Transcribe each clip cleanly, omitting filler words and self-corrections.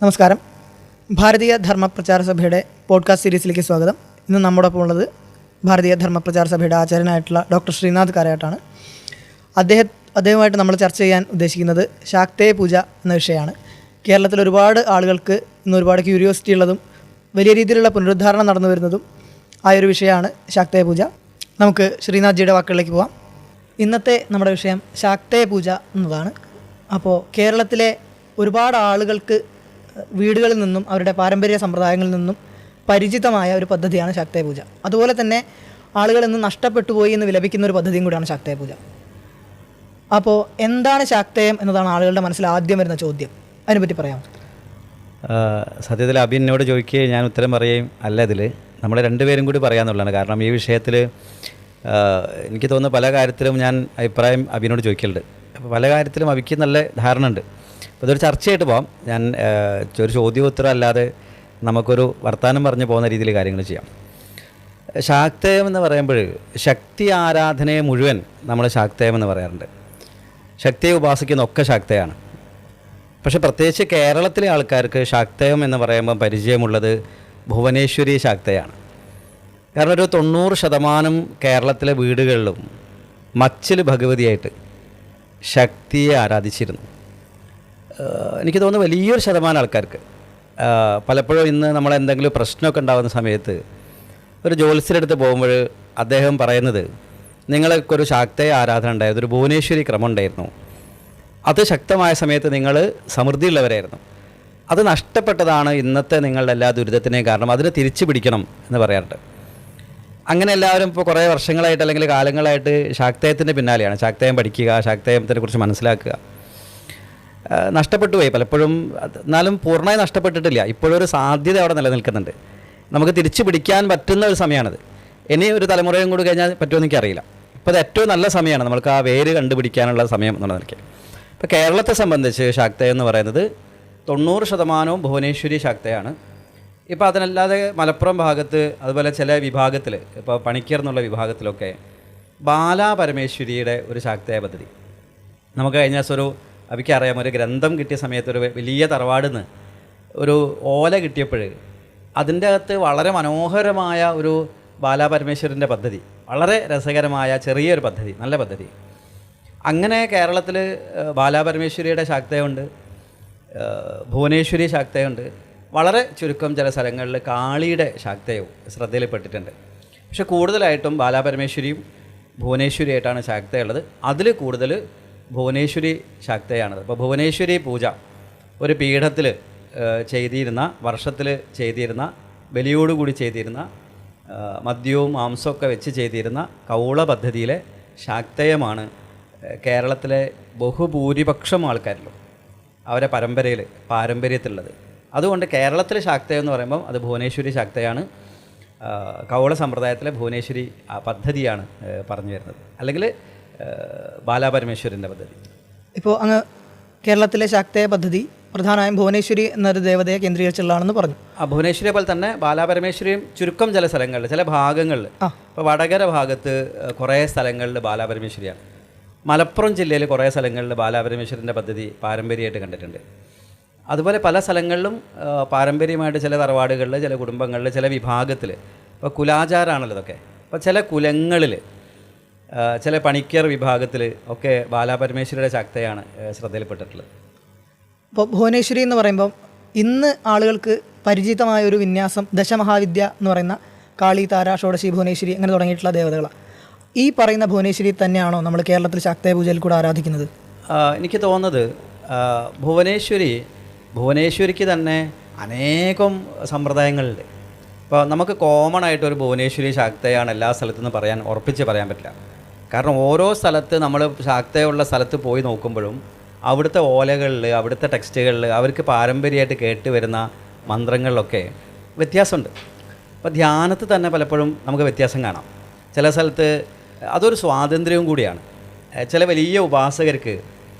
നമസ്കാരം. ഭാരതീയ ധർമ്മപ്രചാര സഭയുടെ പോഡ്കാസ്റ്റ് സീരീസിലേക്ക് സ്വാഗതം. ഇന്ന് നമ്മോടൊപ്പം ഉള്ളത് ഭാരതീയ ധർമ്മപ്രചാര സഭയുടെ ആചാര്യനായിട്ടുള്ള ഡോക്ടർ ശ്രീനാഥ് കാരാട്ടാണ്. അദ്ദേഹവുമായിട്ട് നമ്മൾ ചർച്ച ചെയ്യാൻ ഉദ്ദേശിക്കുന്നത് ശാക്തേയ പൂജ എന്ന വിഷയമാണ്. കേരളത്തിൽ ഒരുപാട് ആളുകൾക്ക് ഇന്ന് ഒരുപാട് ക്യൂരിയോസിറ്റി ഉള്ളതും വലിയ രീതിയിലുള്ള പുനരുദ്ധാരണം നടന്നു വരുന്നതും ആയൊരു വിഷയമാണ് ശാക്തേയ പൂജ. നമുക്ക് ശ്രീനാഥ്ജിയുടെ വാക്കുകളിലേക്ക് പോകാം. ഇന്നത്തെ നമ്മുടെ വിഷയം ശാക്തേയ പൂജ എന്നതാണ്. അപ്പോൾ കേരളത്തിലെ ഒരുപാട് ആളുകൾക്ക് വീടുകളിൽ നിന്നും അവരുടെ പാരമ്പര്യ സമ്പ്രദായങ്ങളിൽ നിന്നും പരിചിതമായ ഒരു പദ്ധതിയാണ് ശാക്തേയ പൂജ. അതുപോലെ തന്നെ ആളുകൾ ഇന്ന് നഷ്ടപ്പെട്ടു പോയി എന്ന് വിലപിക്കുന്ന ഒരു പദ്ധതിയും കൂടിയാണ് ശാക്തേയ പൂജ. അപ്പോൾ എന്താണ് ശാക്തേയം എന്നതാണ് ആളുകളുടെ മനസ്സിൽ ആദ്യം വരുന്ന ചോദ്യം. അതിനെപ്പറ്റി പറയാം. സത്യത്തിൽ അബിനോട് ചോദിക്കുകയും ഞാൻ ഉത്തരം പറയുകയും അല്ല, ഇതിൽ നമ്മൾ രണ്ടുപേരും കൂടി പറയാമെന്നുള്ളതാണ്. കാരണം ഈ വിഷയത്തിൽ എനിക്ക് തോന്നുന്നു പല കാര്യത്തിലും ഞാൻ അഭിപ്രായം അബിനോട് ചോദിക്കലുണ്ട്. അപ്പോൾ പല കാര്യത്തിലും അബിക്ക് നല്ല ധാരണ ഉണ്ട്. അപ്പോൾ ഇതൊരു ചർച്ചയായിട്ട് പോകാം. ഞാൻ ഒരു ചോദ്യോത്തരം അല്ലാതെ നമുക്കൊരു വർത്തമാനം പറഞ്ഞു പോകുന്ന രീതിയിൽ കാര്യങ്ങൾ ചെയ്യാം. ശാക്തേയം എന്ന് പറയുമ്പോൾ ശക്തി ആരാധനയെ മുഴുവൻ നമ്മൾ ശാക്തേയം എന്ന് പറയാറുണ്ട്. ശക്തിയെ ഉപാസിക്കുന്ന ഒക്കെ ശാക്തയാണ്. പക്ഷെ പ്രത്യേകിച്ച് കേരളത്തിലെ ആൾക്കാർക്ക് ശാക്തേയം എന്ന് പറയുമ്പോൾ പരിചയമുള്ളത് ഭുവനേശ്വരി ശാക്തയാണ്. കാരണം ഒരു 90% കേരളത്തിലെ വീടുകളിലും മച്ചിൽ ഭഗവതിയായിട്ട് ശക്തിയെ ആരാധിച്ചിരുന്നു. എനിക്ക് തോന്നുന്നു വലിയൊരു ശതമാനം ആൾക്കാർക്ക് പലപ്പോഴും ഇന്ന് നമ്മളെന്തെങ്കിലും പ്രശ്നമൊക്കെ ഉണ്ടാകുന്ന സമയത്ത് ഒരു ജ്യോത്സ്യരെടുത്ത് പോകുമ്പോൾ അദ്ദേഹം പറയുന്നത്, നിങ്ങൾക്കൊരു ശാക്തേയ ആരാധന ഉണ്ടായിരുന്നു, ഒരു ഭുവനേശ്വരി ക്രമം ഉണ്ടായിരുന്നു, അത് ശക്തമായ സമയത്ത് നിങ്ങൾ സമൃദ്ധിയുള്ളവരായിരുന്നു, അത് നഷ്ടപ്പെട്ടതാണ് ഇന്നത്തെ നിങ്ങളുടെ എല്ലാ ദുരിതത്തിനെയും കാരണം, അതിനെ തിരിച്ചു പിടിക്കണം എന്ന് പറയാറുണ്ട്. അങ്ങനെ എല്ലാവരും ഇപ്പോൾ കുറേ വർഷങ്ങളായിട്ട് അല്ലെങ്കിൽ കാലങ്ങളായിട്ട് ശാക്തേയത്തിൻ്റെ പിന്നാലെയാണ്. ശാക്തേയം പഠിക്കുക, ശാക്തേയത്തിനെ കുറിച്ച് മനസ്സിലാക്കുക. നഷ്ടപ്പെട്ടു പോയി പലപ്പോഴും, എന്നാലും പൂർണ്ണമായി നഷ്ടപ്പെട്ടിട്ടില്ല. ഇപ്പോഴൊരു സാധ്യത അവിടെ നിലനിൽക്കുന്നുണ്ട്. നമുക്ക് തിരിച്ചു പിടിക്കാൻ പറ്റുന്ന ഒരു സമയമാണിത്. ഇനി ഒരു തലമുറയും കൂടി കഴിഞ്ഞാൽ പറ്റുമെന്ന് എനിക്കറിയില്ല. ഇപ്പോൾ അത് ഏറ്റവും നല്ല സമയമാണ് നമുക്ക് ആ വേര് കണ്ടുപിടിക്കാനുള്ള സമയം എന്നുള്ള നിലയ്ക്ക്. ഇപ്പോൾ കേരളത്തെ സംബന്ധിച്ച് ശാക്തേയം എന്ന് പറയുന്നത് 90% ഭുവനേശ്വരി ശാക്തയാണ്. ഇപ്പോൾ അതിനല്ലാതെ മലപ്പുറം ഭാഗത്ത് അതുപോലെ ചില വിഭാഗത്തിൽ, ഇപ്പോൾ പണിക്കർ എന്നുള്ള വിഭാഗത്തിലൊക്കെ ബാലാപരമേശ്വരിയുടെ ഒരു ശാക്തേയ പദ്ധതി നമുക്ക് കഴിഞ്ഞ ദിവസം ഒരു അവിക്കറിയാം, ഒരു ഗ്രന്ഥം കിട്ടിയ സമയത്ത് ഒരു വലിയ തറവാടിന്ന് ഒരു ഓല കിട്ടിയപ്പോൾ അതിൻ്റെ അകത്ത് വളരെ മനോഹരമായ ഒരു ബാലാപരമേശ്വരൻ്റെ പദ്ധതി, വളരെ രസകരമായ ചെറിയൊരു പദ്ധതി, നല്ല പദ്ധതി. അങ്ങനെ കേരളത്തിൽ ബാലാപരമേശ്വരിയുടെ ശാക്തയുണ്ട്, ഭുവനേശ്വരി ശാക്തയുണ്ട്, വളരെ ചുരുക്കം ചില സ്ഥലങ്ങളിൽ കാളിയുടെ ശാക്തയവും ശ്രദ്ധയിൽപ്പെട്ടിട്ടുണ്ട്. പക്ഷെ കൂടുതലായിട്ടും ബാലാപരമേശ്വരിയും ഭുവനേശ്വരിയായിട്ടാണ് ശാക്തയുള്ളത്. അതിൽ കൂടുതൽ ഭുവനേശ്വരി ശാക്തയാണത്. അപ്പോൾ ഭുവനേശ്വരി പൂജ ഒരു പീഠത്തിൽ ചെയ്തിരുന്ന, വർഷത്തിൽ ചെയ്തിരുന്ന, ബലിയോടുകൂടി ചെയ്തിരുന്ന, മദ്യവും മാംസമൊക്കെ വെച്ച് ചെയ്തിരുന്ന കൗള പദ്ധതിയിലെ ശാക്തയമാണ് കേരളത്തിലെ ബഹുഭൂരിപക്ഷം ആൾക്കാരിലും അവരെ പാരമ്പര്യത്തിലുള്ളത്. അതുകൊണ്ട് കേരളത്തിലെ ശാക്തയം എന്ന് പറയുമ്പം അത് ഭുവനേശ്വരി ശാക്തയാണ്. കൗള സമ്പ്രദായത്തിലെ ഭുവനേശ്വരി പദ്ധതിയാണ് പറഞ്ഞു വരുന്നത്, അല്ലെങ്കിൽ ബാലാപരമേശ്വരൻ്റെ പദ്ധതി. ഇപ്പോൾ അങ്ങ് കേരളത്തിലെ ശാക്തേയ പദ്ധതി പ്രധാനമായും ഭുവനേശ്വരി എന്നൊരു ദേവതയെ കേന്ദ്രീകരിച്ചുള്ളതാണെന്ന് പറഞ്ഞു. ഭുവനേശ്വരിയെ പോലെ തന്നെ ബാലാപരമേശ്വരിയും ചുരുക്കം ചില സ്ഥലങ്ങളിൽ, ചില ഭാഗങ്ങളിൽ, ഇപ്പോൾ വടകര ഭാഗത്ത് കുറേ സ്ഥലങ്ങളിൽ ബാലാപരമേശ്വരിയാണ്. മലപ്പുറം ജില്ലയിൽ കുറേ സ്ഥലങ്ങളിൽ ബാലാപരമേശ്വരൻ്റെ പദ്ധതി പാരമ്പര്യമായിട്ട് കണ്ടിട്ടുണ്ട്. അതുപോലെ പല സ്ഥലങ്ങളിലും പാരമ്പര്യമായിട്ട് ചില തറവാടുകളിൽ, ചില കുടുംബങ്ങളിൽ, ചില വിഭാഗത്തിൽ, ഇപ്പോൾ കുലാചാരമാണല്ലോ ഇതൊക്കെ. അപ്പോൾ ചില കുലങ്ങളിൽ, ചില പണിക്കർ വിഭാഗത്തിൽ ഒക്കെ ബാലാപരമേശ്വരിയുടെ ശാക്തയാണ് ശ്രദ്ധയിൽപ്പെട്ടിട്ടുള്ളത്. അപ്പോൾ ഭുവനേശ്വരി എന്ന് പറയുമ്പം ഇന്ന് ആളുകൾക്ക് പരിചിതമായ ഒരു വിന്യാസം ദശമഹാവിദ്യ എന്ന് പറയുന്ന കാളി, താര, ഷോഡശി, ഭുവനേശ്വരി അങ്ങനെ തുടങ്ങിയിട്ടുള്ള ദേവതകളാണ്. ഈ പറയുന്ന ഭുവനേശ്വരി തന്നെയാണോ നമ്മൾ കേരളത്തിൽ ശാക്തേയ പൂജയിൽ കൂടെ ആരാധിക്കുന്നത്? എനിക്ക് തോന്നുന്നത് ഭുവനേശ്വരിക്ക് തന്നെ അനേകം സമ്പ്രദായങ്ങളുണ്ട്. ഇപ്പോൾ നമുക്ക് കോമൺ ആയിട്ട് ഒരു ഭുവനേശ്വരി ശാക്തയാണ് എല്ലാ സ്ഥലത്തുനിന്ന് ഉറപ്പിച്ച് പറയാൻ പറ്റില്ല. കാരണം ഓരോ സ്ഥലത്ത് നമ്മൾ ശാക്തയുള്ള സ്ഥലത്ത് പോയി നോക്കുമ്പോഴും അവിടുത്തെ ഓലകളിൽ, അവിടുത്തെ ടെക്സ്റ്റുകളിൽ അവർക്ക് പാരമ്പര്യമായിട്ട് കേട്ട് വരുന്ന മന്ത്രങ്ങളിലൊക്കെ വ്യത്യാസമുണ്ട്. അപ്പോൾ ധ്യാനത്തിൽ തന്നെ പലപ്പോഴും നമുക്ക് വ്യത്യാസം കാണാം. ചില സ്ഥലത്ത് അതൊരു സ്വാതന്ത്ര്യവും കൂടിയാണ്. ചില വലിയ ഉപാസകർക്ക്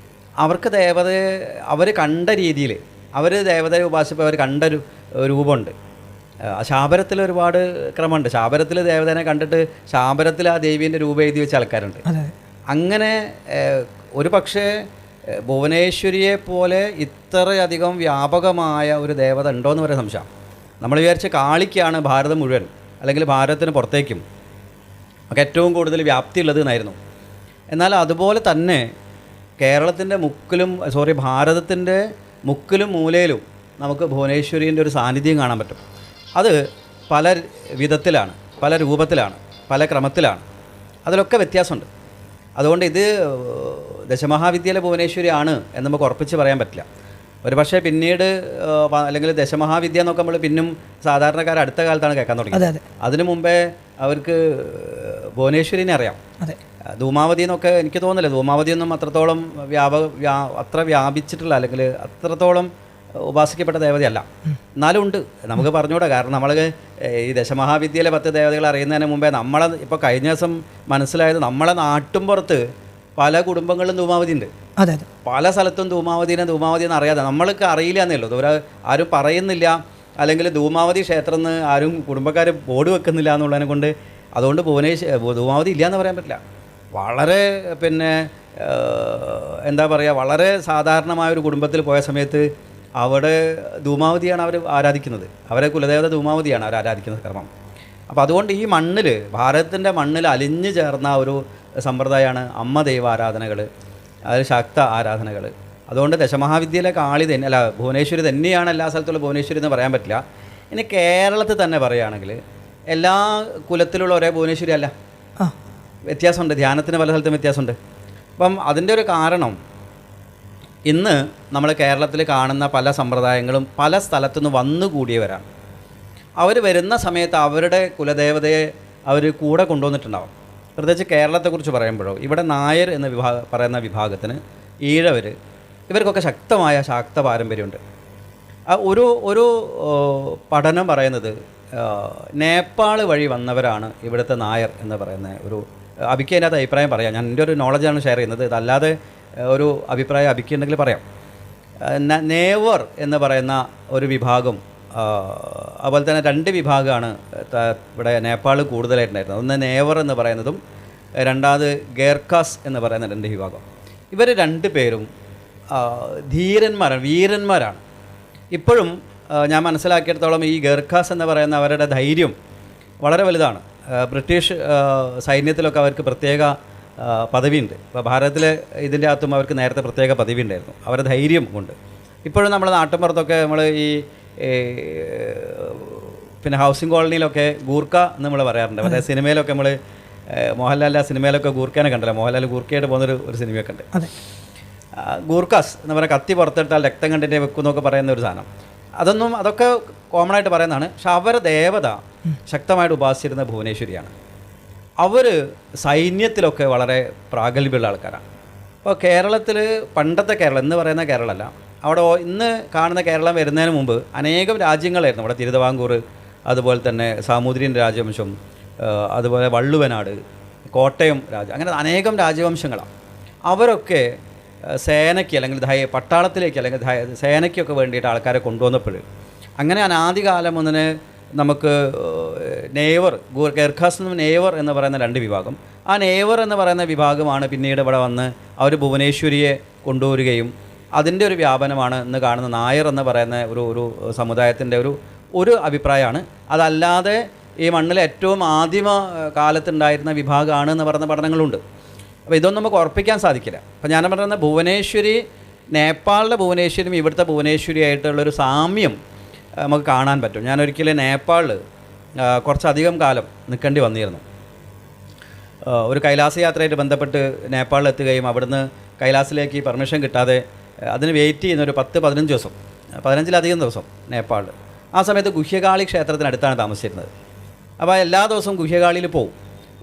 അവർക്ക് ദേവതയെ അവർ കണ്ട രീതിയിൽ, അവർ ദേവതയെ ഉപാസിച്ചപ്പോൾ അവർ കണ്ടൊരു രൂപമുണ്ട്. ശാബരത്തിൽ ഒരുപാട് ക്രമമുണ്ട്. ശാബരത്തിൽ ദേവതനെ കണ്ടിട്ട് ശാബരത്തിൽ ആ ദേവീൻ്റെ രൂപം എഴുതി വെച്ച ആൾക്കാരുണ്ട്. അങ്ങനെ ഒരു പക്ഷേ ഭുവനേശ്വരിയെ പോലെ ഇത്രയധികം വ്യാപകമായ ഒരു ദേവത ഉണ്ടോ എന്ന് പറയുന്ന സംശയം. നമ്മൾ വിചാരിച്ച കാളിക്കാണ് ഭാരതം മുഴുവൻ അല്ലെങ്കിൽ ഭാരതത്തിന് പുറത്തേക്കും ഒക്കെ ഏറ്റവും കൂടുതൽ വ്യാപ്തിയുള്ളത് എന്നായിരുന്നു. എന്നാൽ അതുപോലെ തന്നെ കേരളത്തിൻ്റെ ഭാരതത്തിൻ്റെ മുക്കിലും മൂലയിലും നമുക്ക് ഭുവനേശ്വരീൻ്റെ ഒരു സാന്നിധ്യം കാണാൻ പറ്റും. അത് പല വിധത്തിലാണ്, പല രൂപത്തിലാണ്, പല ക്രമത്തിലാണ്, അതിലൊക്കെ വ്യത്യാസമുണ്ട്. അതുകൊണ്ട് ഇത് ദശമഹാവിദ്യയിലെ ഭുവനേശ്വരി ആണ് എന്ന് നമുക്ക് ഉറപ്പിച്ച് പറയാൻ പറ്റില്ല. ഒരു പക്ഷേ പിന്നീട് അല്ലെങ്കിൽ ദശമഹാവിദ്യ എന്നൊക്കെ നമ്മൾ പിന്നും സാധാരണക്കാർ അടുത്ത കാലത്താണ് കേൾക്കാൻ തുടങ്ങിയത്. അതിനു മുമ്പേ അവർക്ക് ഭുവനേശ്വരിനെ അറിയാം. ധൂമാവതി എന്നൊക്കെ എനിക്ക് തോന്നുന്നില്ല, ധൂമാവതിയൊന്നും അത്രത്തോളം അത്ര വ്യാപിച്ചിട്ടുള്ള അല്ലെങ്കിൽ അത്രത്തോളം ഉപാസിക്കപ്പെട്ട ദേവതയല്ല. എന്നാലും ഉണ്ട്, നമുക്ക് പറഞ്ഞുകൂടാ. കാരണം നമ്മൾ ഈ ദശമഹാവിദ്യയിലെ 10 ദേവതകൾ അറിയുന്നതിന് മുമ്പേ നമ്മളെ ഇപ്പോൾ കഴിഞ്ഞ ദിവസം മനസ്സിലായത് നമ്മളെ നാട്ടുംപുറത്ത് പല കുടുംബങ്ങളിലും ധൂമാവതി ഉണ്ട്. പല സ്ഥലത്തും ധൂമാവതി എന്ന് അറിയാതെ നമ്മൾക്ക് അറിയില്ല എന്നേ ഉള്ളൂ. ആരും പറയുന്നില്ല, അല്ലെങ്കിൽ ധൂമാവതി ക്ഷേത്രം എന്ന് ആരും കുടുംബക്കാർ ബോർഡ് വെക്കുന്നില്ല എന്നുള്ളതിനെ കൊണ്ട് അതുകൊണ്ട് ധൂമാവതി ഇല്ല എന്ന് പറയാൻ പറ്റില്ല. വളരെ എന്താ പറയുക, വളരെ സാധാരണമായൊരു കുടുംബത്തിൽ പോയ സമയത്ത് അവിടെ ധൂമാവതിയാണ് അവർ ആരാധിക്കുന്നത്. അവരെ കുലദേവത ധൂമാവതിയാണ് അവർ ആരാധിക്കുന്നത് കർമ്മം. അപ്പോൾ അതുകൊണ്ട് ഈ മണ്ണിൽ, ഭാരതത്തിൻ്റെ മണ്ണിൽ അലിഞ്ഞു ചേർന്ന ഒരു സമ്പ്രദായമാണ് അമ്മ ദൈവ ആരാധനകൾ, അതിൽ ശക്ത ആരാധനകൾ. അതുകൊണ്ട് ദശമഹാവിദ്യയിലെ കാളി തന്നെ അല്ല, ഭുവനേശ്വരി തന്നെയാണ് എല്ലാ സ്ഥലത്തുള്ള ഭുവനേശ്വരി എന്ന് പറയാൻ പറ്റില്ല. ഇനി കേരളത്തിൽ തന്നെ പറയുകയാണെങ്കിൽ എല്ലാ കുലത്തിലുള്ള ഒരേ ഭുവനേശ്വരി അല്ല, വ്യത്യാസമുണ്ട്. ധ്യാനത്തിന് പല സ്ഥലത്തും വ്യത്യാസമുണ്ട്. അപ്പം അതിൻ്റെ ഒരു കാരണം ഇന്ന് നമ്മൾ കേരളത്തിൽ കാണുന്ന പല സമ്പ്രദായങ്ങളും പല സ്ഥലത്തുനിന്ന് വന്നുകൂടിയവരാണ്. അവർ വരുന്ന സമയത്ത് അവരുടെ കുലദേവതയെ അവർ കൂടെ കൊണ്ടുവന്നിട്ടുണ്ടാവും. പ്രത്യേകിച്ച് കേരളത്തെക്കുറിച്ച് പറയുമ്പോഴോ ഇവിടെ നായർ എന്ന പറയുന്ന വിഭാഗത്തിന്, ഈഴവർ, ഇവർക്കൊക്കെ ശക്തമായ ശാക്ത പാരമ്പര്യമുണ്ട്. ഒരു പഠനം പറയുന്നത് നേപ്പാൾ വഴി വന്നവരാണ് ഇവിടുത്തെ നായർ എന്ന് പറയുന്ന ഒരു അബിക്ക് അതിനകത്ത് അഭിപ്രായം പറയാം. ഞാൻ എൻ്റെ ഒരു നോളജാണ് ഷെയർ ചെയ്യുന്നത്, ഇതല്ലാതെ ഒരു അഭിപ്രായം അബിക്കുണ്ടെങ്കിൽ പറയാം. നേവർ എന്ന് പറയുന്ന ഒരു വിഭാഗം, അതുപോലെ തന്നെ 2 വിഭാഗമാണ് ഇവിടെ നേപ്പാൾ കൂടുതലായിട്ടുണ്ടായിരുന്നത്. ഒന്ന് നേവർ എന്ന് പറയുന്നതും രണ്ടാമത് ഗേർഖാസ് എന്ന് പറയുന്ന 2 വിഭാഗം. ഇവർ 2 പേരും വീരന്മാരാണ്. ഇപ്പോഴും ഞാൻ മനസ്സിലാക്കിയിടത്തോളം ഈ ഗേർഖാസ് എന്ന് പറയുന്ന അവരുടെ ധൈര്യം വളരെ വലുതാണ്. ബ്രിട്ടീഷ് സൈന്യത്തിലൊക്കെ അവർക്ക് പ്രത്യേക പദവിയുണ്ട്. ഇപ്പോൾ ഭാരതത്തിലെ ഇതിൻ്റെ അകത്തും അവർക്ക് നേരത്തെ പ്രത്യേക പദവി ഉണ്ടായിരുന്നു, അവരുടെ ധൈര്യം കൊണ്ട്. ഇപ്പോഴും നമ്മുടെ നാട്ടിൻപുറത്തൊക്കെ നമ്മൾ ഈ ഹൗസിംഗ് കോളനിയിലൊക്കെ ഗൂർഖ എന്ന് നമ്മൾ പറയാറുണ്ട്. മറ്റേ സിനിമയിലൊക്കെ നമ്മൾ മോഹൻലാലിൻ്റെ സിനിമയിലൊക്കെ ഗൂർഖേനെ കണ്ടല്ലോ, മോഹൻലാൽ ഗൂർഖയായിട്ട് പോകുന്നൊരു സിനിമയൊക്കെ ഉണ്ട്. ഗൂർഖാസ് എന്ന് പറഞ്ഞാൽ കത്തി പുറത്തിട്ടാൽ രക്തം കണ്ടിട്ടേ വെക്കുമെന്നൊക്കെ പറയുന്ന ഒരു സാധനം. അതൊക്കെ കോമൺ ആയിട്ട് പറയുന്നതാണ്. പക്ഷെ അവരുടെ ദേവത ശക്തമായിട്ട് ഉപാസിച്ചിരുന്ന ഭുവനേശ്വരിയാണ്. അവർ സൈന്യത്തിലൊക്കെ വളരെ പ്രാഗൽഭ്യമുള്ള ആൾക്കാരാണ്. അപ്പോൾ കേരളത്തിൽ പണ്ടത്തെ കേരളം എന്ന് പറയുന്ന കേരളമല്ല, അവിടെ ഇന്ന് കാണുന്ന കേരളം വരുന്നതിന് മുമ്പ് അനേകം രാജ്യങ്ങളായിരുന്നു. ഇവിടെ തിരുവിതാംകൂർ, അതുപോലെ തന്നെ സാമൂതിരിയൻ രാജവംശം, അതുപോലെ വള്ളുവനാട്, കോട്ടയം അങ്ങനെ അനേകം രാജവംശങ്ങളാണ്. അവരൊക്കെ സേനയ്ക്ക് അല്ലെങ്കിൽ പട്ടാളത്തിലേക്ക് അല്ലെങ്കിൽ സേനയ്ക്കൊക്കെ വേണ്ടിയിട്ട് ആൾക്കാരെ കൊണ്ടുവന്നപ്പോൾ അങ്ങനെ അനാദികാലം മുതലേ നമുക്ക് ഗേർഖാസ് നേവർ എന്ന് പറയുന്ന 2 വിഭാഗം. ആ നേവർ എന്ന് പറയുന്ന വിഭാഗമാണ് പിന്നീട് ഇവിടെ വന്ന് അവർ ഭുവനേശ്വരിയെ കൊണ്ടുവരികയും അതിൻ്റെ ഒരു വ്യാപനമാണ് ഇന്ന് കാണുന്ന നായർ എന്ന് പറയുന്ന ഒരു സമുദായത്തിൻ്റെ ഒരു അഭിപ്രായമാണ്. അതല്ലാതെ ഈ മണ്ണിൽ ഏറ്റവും ആദിമ കാലത്തുണ്ടായിരുന്ന വിഭാഗമാണ് എന്ന് പറയുന്ന പഠനങ്ങളുണ്ട്. അപ്പോൾ ഇതൊന്നും നമുക്ക് ഉറപ്പിക്കാൻ സാധിക്കില്ല. അപ്പോൾ ഞാൻ പറയുന്ന ഭുവനേശ്വരി, നേപ്പാളിലെ ഭുവനേശ്വരിയും ഇവിടുത്തെ ഭുവനേശ്വരി ആയിട്ടുള്ളൊരു സാമ്യം നമുക്ക് കാണാൻ പറ്റും. ഞാനൊരിക്കലും നേപ്പാളിൽ കുറച്ചധികം കാലം നിൽക്കേണ്ടി വന്നിരുന്നു. ഒരു കൈലാസ യാത്രയായിട്ട് ബന്ധപ്പെട്ട് നേപ്പാളിൽ എത്തുകയും അവിടുന്ന് കൈലാസിലേക്ക് പെർമിഷൻ കിട്ടാതെ അതിന് വെയിറ്റ് ചെയ്യുന്ന ഒരു 10-15 ദിവസം, 15-ലധികം ദിവസം നേപ്പാളിൽ. ആ സമയത്ത് ഗുഹ്യകാളി ക്ഷേത്രത്തിനടുത്താണ് താമസിച്ചിരുന്നത്. അപ്പോൾ എല്ലാ ദിവസവും ഗുഹ്യകാളിയിൽ പോകും.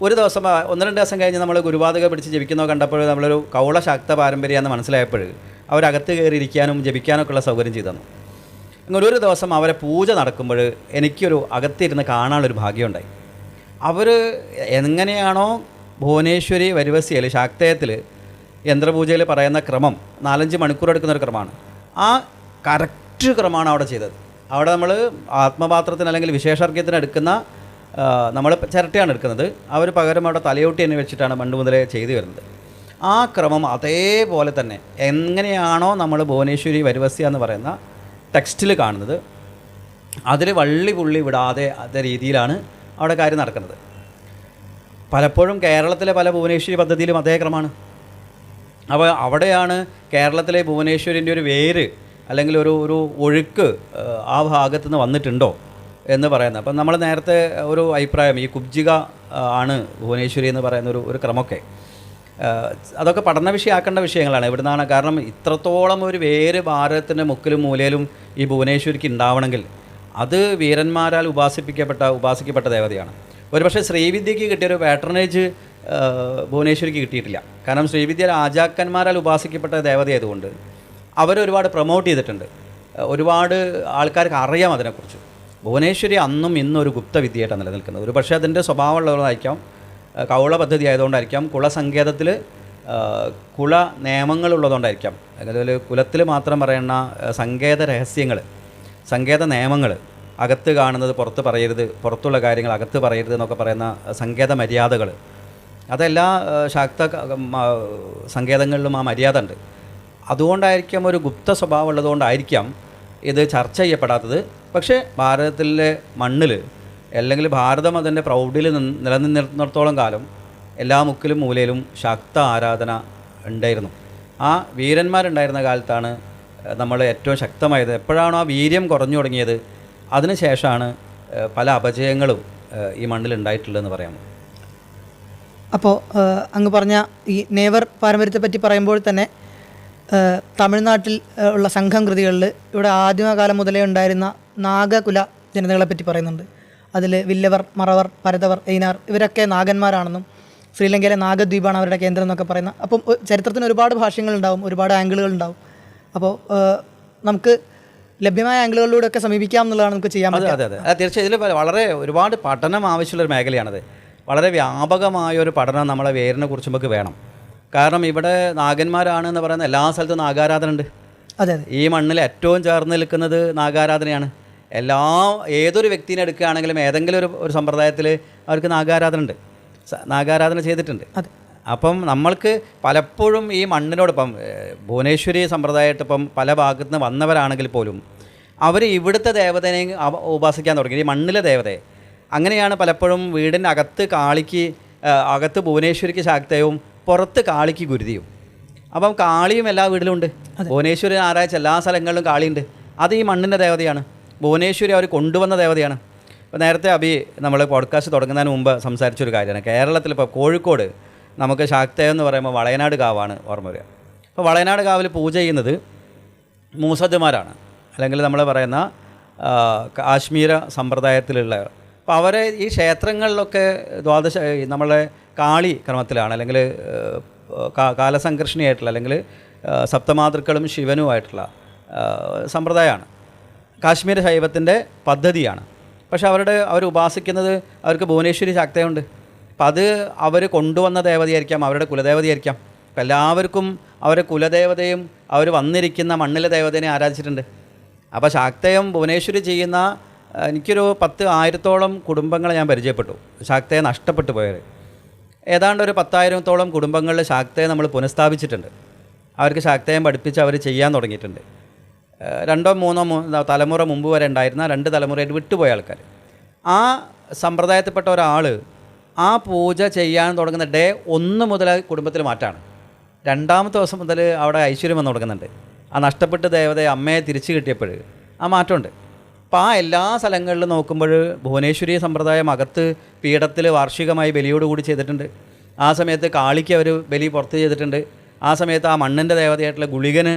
ഒരു ദിവസം 1-2 ദിവസം കഴിഞ്ഞ് നമ്മൾ ഗുരുവാതിക പിടിച്ച് ജപിക്കുന്നോ കണ്ടപ്പോൾ നമ്മളൊരു കൗളശാക്ത പാരമ്പര്യമാണെന്ന് മനസ്സിലായപ്പോൾ അവരകത്ത് കയറിയിരിക്കാനും ജപിക്കാനൊക്കെ ഉള്ള സൗകര്യം ചെയ്തു തന്നു. അങ്ങനെ ഒരു ദിവസം അവരെ പൂജ നടക്കുമ്പോൾ എനിക്കൊരു അകത്തിരുന്ന് കാണാനുള്ളൊരു ഭാഗ്യമുണ്ടായി. അവർ എങ്ങനെയാണോ ഭുവനേശ്വരി വരിവസിയൽ ശാക്തയത്തിൽ യന്ത്രപൂജയിൽ പറയുന്ന ക്രമം 4-5 മണിക്കൂർ എടുക്കുന്നൊരു ക്രമമാണ്, ആ കറക്റ്റ് ക്രമമാണ് അവിടെ ചെയ്തത്. അവിടെ നമ്മൾ ആത്മപാത്രത്തിന് അല്ലെങ്കിൽ വിശേഷാർഘ്യത്തിന് എടുക്കുന്ന നമ്മൾ ചിരട്ടയാണ് എടുക്കുന്നത്. അവർ പകരം അവിടെ തലയോട്ടി തന്നെ വെച്ചിട്ടാണ് പണ്ട് മുതലേ ചെയ്തു വരുന്നത്. ആ ക്രമം അതേപോലെ തന്നെ എങ്ങനെയാണോ നമ്മൾ ഭുവനേശ്വരി വരിവസ്യ എന്ന് പറയുന്ന ടെക്സ്റ്റിൽ കാണുന്നത്, അതിൽ വള്ളി പുള്ളി വിടാതെ അതേ രീതിയിലാണ് അവിടെ കാര്യം നടക്കുന്നത്. പലപ്പോഴും കേരളത്തിലെ പല ഭുവനേശ്വരി പദ്ധതിയിലും അതേ ക്രമമാണ്. അപ്പോൾ അവിടെയാണ് കേരളത്തിലെ ഭുവനേശ്വരിൻ്റെ ഒരു വേര് അല്ലെങ്കിൽ ഒരു ഒഴുക്ക് ആ ഭാഗത്തു നിന്ന് വന്നിട്ടുണ്ടോ എന്ന് പറയുന്നത്. അപ്പം നമ്മൾ നേരത്തെ ഒരു അഭിപ്രായം, ഈ കുബ്ജിക ആണ് ഭുവനേശ്വരി എന്ന് പറയുന്ന ഒരു ക്രമമൊക്കെ, അതൊക്കെ പഠന വിഷയമാക്കേണ്ട വിഷയങ്ങളാണ്. എവിടുന്നാണ്, കാരണം ഇത്രത്തോളം ഒരു വേര് ഭാരതത്തിൻ്റെ മുക്കിലും മൂലയിലും ഈ ഭുവനേശ്വരിക്ക് ഉണ്ടാവണമെങ്കിൽ അത് വീരന്മാരാൽ ഉപാസിക്കപ്പെട്ട ദേവതയാണ്. ഒരുപക്ഷെ ശ്രീവിദ്യയ്ക്ക് കിട്ടിയൊരു പാട്രണേജ് ഭുവനേശ്വരിക്ക് കിട്ടിയിട്ടില്ല. കാരണം ശ്രീവിദ്യ രാജാക്കന്മാരാൽ ഉപാസിക്കപ്പെട്ട ദേവതയായതുകൊണ്ട് അവരൊരുപാട് പ്രൊമോട്ട് ചെയ്തിട്ടുണ്ട്. ഒരുപാട് ആൾക്കാർക്ക് അറിയാം അതിനെക്കുറിച്ച്. ഭുവനേശ്വരി അന്നും ഇന്നും ഒരു ഗുപ്തവിദ്യയായിട്ടാണ് നിലനിൽക്കുന്നത്. ഒരു പക്ഷേ അതിൻ്റെ സ്വഭാവമുള്ളതായിരിക്കാം, കൗള പദ്ധതി ആയതുകൊണ്ടായിരിക്കാം, കുലസങ്കേതത്തിൽ കുല നിയമങ്ങളുള്ളതുകൊണ്ടായിരിക്കാം, അല്ലെങ്കിൽ കുലത്തിൽ മാത്രം പറയുന്ന സങ്കേത രഹസ്യങ്ങൾ, സങ്കേത നിയമങ്ങൾ, അകത്ത് കാണുന്നത് പുറത്ത് പറയരുത്, പുറത്തുള്ള കാര്യങ്ങൾ അകത്ത് പറയരുത് എന്നൊക്കെ പറയുന്ന സങ്കേത മര്യാദകൾ, അതെല്ലാ ശാക്ത സങ്കേതങ്ങളിലും ആ മര്യാദ ഉണ്ട്. അതുകൊണ്ടായിരിക്കാം, ഒരു ഗുപ്ത സ്വഭാവം ഉള്ളതുകൊണ്ടായിരിക്കാം ഇത് ചർച്ച ചെയ്യപ്പെടാത്തത്. പക്ഷേ ഭാരതത്തിലെ മണ്ണിൽ അല്ലെങ്കിൽ ഭാരതം അതിൻ്റെ പ്രൗഢിൽ നിലനിന്നിടത്തോളം കാലം എല്ലാ മുക്കിലും മൂലയിലും ശാക്ത ആരാധന ഉണ്ടായിരുന്നു. ആ വീരന്മാരുണ്ടായിരുന്ന കാലത്താണ് നമ്മൾ ഏറ്റവും ശക്തമായത്. എപ്പോഴാണോ ആ വീര്യം കുറഞ്ഞു തുടങ്ങിയത്, അതിനുശേഷമാണ് പല അപജയങ്ങളും ഈ മണ്ണിൽ ഉണ്ടായിട്ടുള്ളതെന്ന് പറയാമോ? അപ്പോൾ അങ്ങ് പറഞ്ഞ ഈ നേവർ പാരമ്പര്യത്തെ പറ്റി പറയുമ്പോൾ തന്നെ തമിഴ്നാട്ടിൽ ഉള്ള സംഘം കൃതികളിൽ ഇവിടെ ആദിമകാലം മുതലേ ഉണ്ടായിരുന്ന നാഗകുല ജനതകളെപ്പറ്റി പറയുന്നുണ്ട്. അതിൽ വില്ലവർ, മറവർ, പരതവർ, എയ്നാർ ഇവരൊക്കെ നാഗന്മാരാണെന്നും ശ്രീലങ്കയിലെ നാഗദ്വീപാണ് അവരുടെ കേന്ദ്രം എന്നൊക്കെ പറയുന്ന. അപ്പം ചരിത്രത്തിന് ഒരുപാട് ഭാഷ്യങ്ങളുണ്ടാവും, ഒരുപാട് ആംഗിളുകളുണ്ടാവും. അപ്പോൾ നമുക്ക് ലഭ്യമായ ആംഗിളുകളിലൂടെയൊക്കെ സമീപിക്കാം എന്നുള്ളതാണ് നമുക്ക് ചെയ്യാൻ പറ്റുക. അതെ, തീർച്ചയായും ഇതിൽ വളരെ ഒരുപാട് പഠനം ആവശ്യമുള്ളൊരു മേഖലയാണത്. വളരെ വ്യാപകമായൊരു പഠനം നമ്മളെ വേരിനെ കുറിച്ച് നമുക്ക് വേണം. കാരണം ഇവിടെ നാഗന്മാരാണെന്ന് പറയുന്ന എല്ലാ സ്ഥലത്തും നാഗാരാധന ഉണ്ട്. അതെ, ഈ മണ്ണിൽ ഏറ്റവും ചേർന്ന് നിൽക്കുന്നത് നാഗാരാധനയാണ്. ഏതൊരു വ്യക്തിനെ എടുക്കുകയാണെങ്കിലും ഏതെങ്കിലും ഒരു സമ്പ്രദായത്തിൽ അവർക്ക് നാഗാരാധന ഉണ്ട്, നാഗാരാധന ചെയ്തിട്ടുണ്ട്. അപ്പം നമ്മൾക്ക് പലപ്പോഴും ഈ മണ്ണിനോടൊപ്പം ഭുവനേശ്വരി സമ്പ്രദായമായിട്ടിപ്പം പല ഭാഗത്തു നിന്ന് വന്നവരാണെങ്കിൽ പോലും അവർ ഇവിടുത്തെ ദേവതനെ ഉപാസിക്കാൻ തുടങ്ങി, ഈ മണ്ണിലെ ദേവതയെ. അങ്ങനെയാണ് പലപ്പോഴും വീടിൻ്റെ അകത്ത് ഭുവനേശ്വരിക്ക് ശാക്തയും പുറത്ത് കാളിക്ക് ഗുരുതിയും. അപ്പം കാളിയും എല്ലാ വീട്ടിലും ഉണ്ട്. ഭുവനേശ്വരി ആരാഴ്ച എല്ലാ സ്ഥലങ്ങളിലും കാളിയുണ്ട്. അത് ഈ മണ്ണിൻ്റെ ദേവതയാണ്. ഭുവനേശ്വരി അവർ കൊണ്ടുവന്ന ദേവതയാണ്. ഇപ്പോൾ നേരത്തെ നമ്മൾ പോഡ്കാസ്റ്റ് തുടങ്ങുന്നതിന് മുമ്പ് സംസാരിച്ചൊരു കാര്യമാണ്. കേരളത്തിൽ ഇപ്പോൾ കോഴിക്കോട് നമുക്ക് ശാക്തയം എന്ന് പറയുമ്പോൾ വളയനാട് കാവാണ് ഓർമ്മ വരിക. അപ്പോൾ വളയനാട് കാവിൽ പൂജ ചെയ്യുന്നത് മൂസദ്മാരാണ്, അല്ലെങ്കിൽ നമ്മൾ പറയുന്ന കാശ്മീര സമ്പ്രദായത്തിലുള്ള. അപ്പോൾ അവരെ ഈ ക്ഷേത്രങ്ങളിലൊക്കെ നമ്മളെ കാളി ക്രമത്തിലാണ്, അല്ലെങ്കിൽ കാലസംകർഷിണിയായിട്ടുള്ള, അല്ലെങ്കിൽ സപ്തമാതൃക്കളും ശിവനുമായിട്ടുള്ള സമ്പ്രദായമാണ്. കാശ്മീർ ശൈവത്തിൻ്റെ പദ്ധതിയാണ്. പക്ഷെ അവർ ഉപാസിക്കുന്നത്, അവർക്ക് ഭുവനേശ്വരി ശാക്തയുണ്ട്. അപ്പം അത് അവർ കൊണ്ടുവന്ന ദേവതയായിരിക്കാം, അവരുടെ കുലദേവതയായിരിക്കാം. അപ്പം എല്ലാവർക്കും അവരുടെ കുലദേവതയും അവർ വന്നിരിക്കുന്ന മണ്ണിലെ ദേവതയെ ആരാധിച്ചിട്ടുണ്ട്. അപ്പോൾ ശാക്തയം ഭുവനേശ്വരി ചെയ്യുന്ന എനിക്കൊരു 10,000-ഓളം കുടുംബങ്ങളെ ഞാൻ പരിചയപ്പെട്ടു, ശാക്തയെ നഷ്ടപ്പെട്ടു പോയവർ. ഏതാണ്ട് ഒരു 10,000-ഓളം കുടുംബങ്ങളിൽ ശാക്തയെ നമ്മൾ പുനഃസ്ഥാപിച്ചിട്ടുണ്ട്. അവർക്ക് ശാക്തയം പഠിപ്പിച്ച് അവർ ചെയ്യാൻ തുടങ്ങിയിട്ടുണ്ട്. 2-3 തലമുറ മുമ്പ് വരെ ഉണ്ടായിരുന്ന 2 തലമുറയായിട്ട് വിട്ടുപോയ ആൾക്കാർ. ആ സമ്പ്രദായത്തിൽപ്പെട്ട ഒരാൾ ആ പൂജ ചെയ്യാൻ തുടങ്ങുന്ന ഡേ 1 മുതൽ കുടുംബത്തിൽ മാറ്റാണ്. 2ാമത്തെ ദിവസം മുതൽ അവിടെ ഐശ്വര്യം വന്ന് തുടങ്ങുന്നുണ്ട്. ആ നഷ്ടപ്പെട്ട ദേവതയെ അമ്മയെ തിരിച്ചു കിട്ടിയപ്പോൾ ആ മാറ്റമുണ്ട്. അപ്പോൾ ആ എല്ലാ സ്ഥലങ്ങളിലും നോക്കുമ്പോൾ ഭുവനേശ്വരി സമ്പ്രദായം അകത്ത് പീഠത്തിൽ വാർഷികമായി ബലിയോടുകൂടി ചെയ്തിട്ടുണ്ട്. ആ സമയത്ത് കാളിക്ക് അവർ ബലി പുറത്ത് ചെയ്തിട്ടുണ്ട്. ആ സമയത്ത് ആ മണ്ണിൻ്റെ ദേവതയായിട്ടുള്ള ഗുളികന്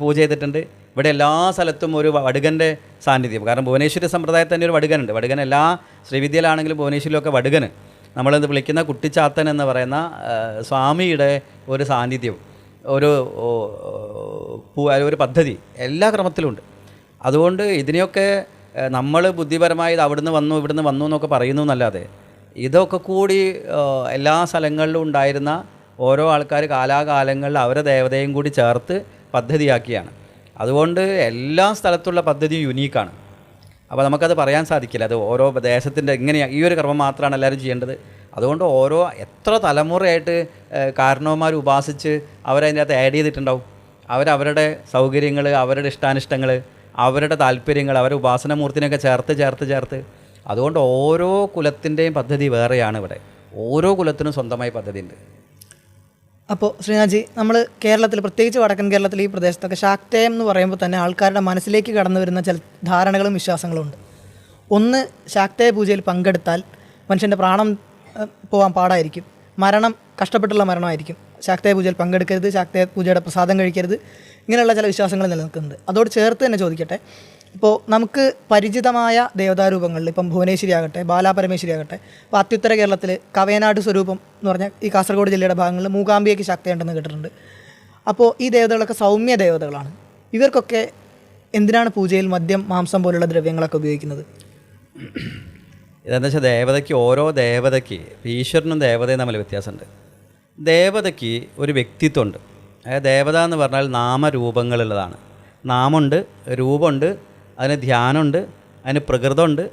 പൂജ ചെയ്തിട്ടുണ്ട്. ഇവിടെ എല്ലാ സ്ഥലത്തും ഒരു വടുകൻ്റെ സാന്നിധ്യം. കാരണം ഭുവനേശ്വരി സമ്പ്രദായത്തിൽ തന്നെ ഒരു വടുകനുണ്ട്. വടുകൻ എല്ലാ ശ്രീവിദ്യയിലാണെങ്കിലും ഭുവനേശ്വരിയിലൊക്കെ വടുകന്, നമ്മളെന്ത് വിളിക്കുന്ന കുട്ടിച്ചാത്തൻ എന്ന് പറയുന്ന സ്വാമിയുടെ ഒരു സാന്നിധ്യം, ഒരു പദ്ധതി എല്ലാ ക്രമത്തിലുണ്ട്. അതുകൊണ്ട് ഇതിനെയൊക്കെ നമ്മൾ ബുദ്ധിപരമായി അവിടുന്ന് വന്നു ഇവിടുന്ന് വന്നു എന്നൊക്കെ പറയുന്നു എന്നല്ലാതെ ഇതൊക്കെ കൂടി എല്ലാ സ്ഥലങ്ങളിലും ഉണ്ടായിരുന്ന ഓരോ ആൾക്കാർ കാലാകാലങ്ങളിൽ അവരെ ദേവതയും കൂടി ചേർത്ത് പദ്ധതിയാക്കിയാണ്. അതുകൊണ്ട് എല്ലാ സ്ഥലത്തുള്ള പദ്ധതിയും യുണീക്കാണ്. അപ്പോൾ നമുക്കത് പറയാൻ സാധിക്കില്ല. അത് ഓരോ ദേശത്തിൻ്റെ എങ്ങനെയാണ് ഈ ഒരു ക്രമം മാത്രമാണ് എല്ലാവരും ചെയ്യേണ്ടത്, അതുകൊണ്ട് ഓരോ എത്ര തലമുറയായിട്ട് കാരണവന്മാർ ഉപാസിച്ച് അവരതിൻ്റെ അകത്ത് ആഡ് ചെയ്തിട്ടുണ്ടാവും. അവരവരുടെ സൗകര്യങ്ങൾ, അവരുടെ ഇഷ്ടാനിഷ്ടങ്ങൾ, അവരുടെ താല്പര്യങ്ങൾ, അവരുടെ ഉപാസനമൂർത്തിനെയൊക്കെ ചേർത്ത് അതുകൊണ്ട് ഓരോ കുലത്തിൻ്റെയും പദ്ധതി വേറെയാണ് ഇവിടെ. ഓരോ കുലത്തിനും സ്വന്തമായി പദ്ധതി ഉണ്ട്. അപ്പോൾ ശ്രീനാഥ്ജി, നമ്മൾ കേരളത്തിൽ, പ്രത്യേകിച്ച് വടക്കൻ കേരളത്തിൽ ഈ പ്രദേശത്തൊക്കെ ശാക്തേയം എന്ന് പറയുമ്പോൾ തന്നെ ആൾക്കാരുടെ മനസ്സിലേക്ക് കടന്നു വരുന്ന ചില ധാരണകളും വിശ്വാസങ്ങളും ഉണ്ട്. ഒന്ന്, ശാക്തേയ പൂജയിൽ പങ്കെടുത്താൽ മനുഷ്യൻ്റെ പ്രാണം പോകാൻ പാടായിരിക്കും, മരണം കഷ്ടപ്പെട്ടുള്ള മരണമായിരിക്കും, ശാക്തേയ പൂജയിൽ പങ്കെടുക്കരുത്, ശാക്തേയ പൂജയുടെ പ്രസാദം കഴിക്കരുത്, ഇങ്ങനെയുള്ള ചില വിശ്വാസങ്ങൾ നിലനിൽക്കുന്നുണ്ട്. അതോട് ചേർത്ത് തന്നെ ചോദിക്കട്ടെ, ഇപ്പോൾ നമുക്ക് പരിചിതമായ ദേവതാരൂപങ്ങളിൽ ഇപ്പം ഭുവനേശ്വരി ആകട്ടെ, ബാലാപരമേശ്വരി ആകട്ടെ, ഇപ്പോൾ അത്യുത്തര കേരളത്തിൽ കവയനാട് സ്വരൂപം എന്ന് പറഞ്ഞാൽ ഈ കാസർഗോഡ് ജില്ലയുടെ ഭാഗങ്ങളിൽ മൂകാംബികയ്ക്ക് ശക്തിയുണ്ടെന്ന് കേട്ടിട്ടുണ്ട്. അപ്പോൾ ഈ ദേവതകളൊക്കെ സൗമ്യ ദേവതകളാണ്. ഇവർക്കൊക്കെ എന്തിനാണ് പൂജയിൽ മദ്യം, മാംസം പോലുള്ള ദ്രവ്യങ്ങളൊക്കെ ഉപയോഗിക്കുന്നത്? ഇതെന്താ വെച്ചാൽ ദേവതയ്ക്ക്, ഓരോ ദേവതയ്ക്ക്, ഈശ്വരനും ദേവതയും തമ്മിൽ വ്യത്യാസമുണ്ട്. ദേവതയ്ക്ക് ഒരു വ്യക്തിത്വമുണ്ട്. അതായത് ദേവത എന്ന് പറഞ്ഞാൽ നാമരൂപങ്ങളുള്ളതാണ്. നാമമുണ്ട്, രൂപമുണ്ട്, അതിന് ധ്യാനമുണ്ട്, അതിന് പ്രകൃതമുണ്ട്,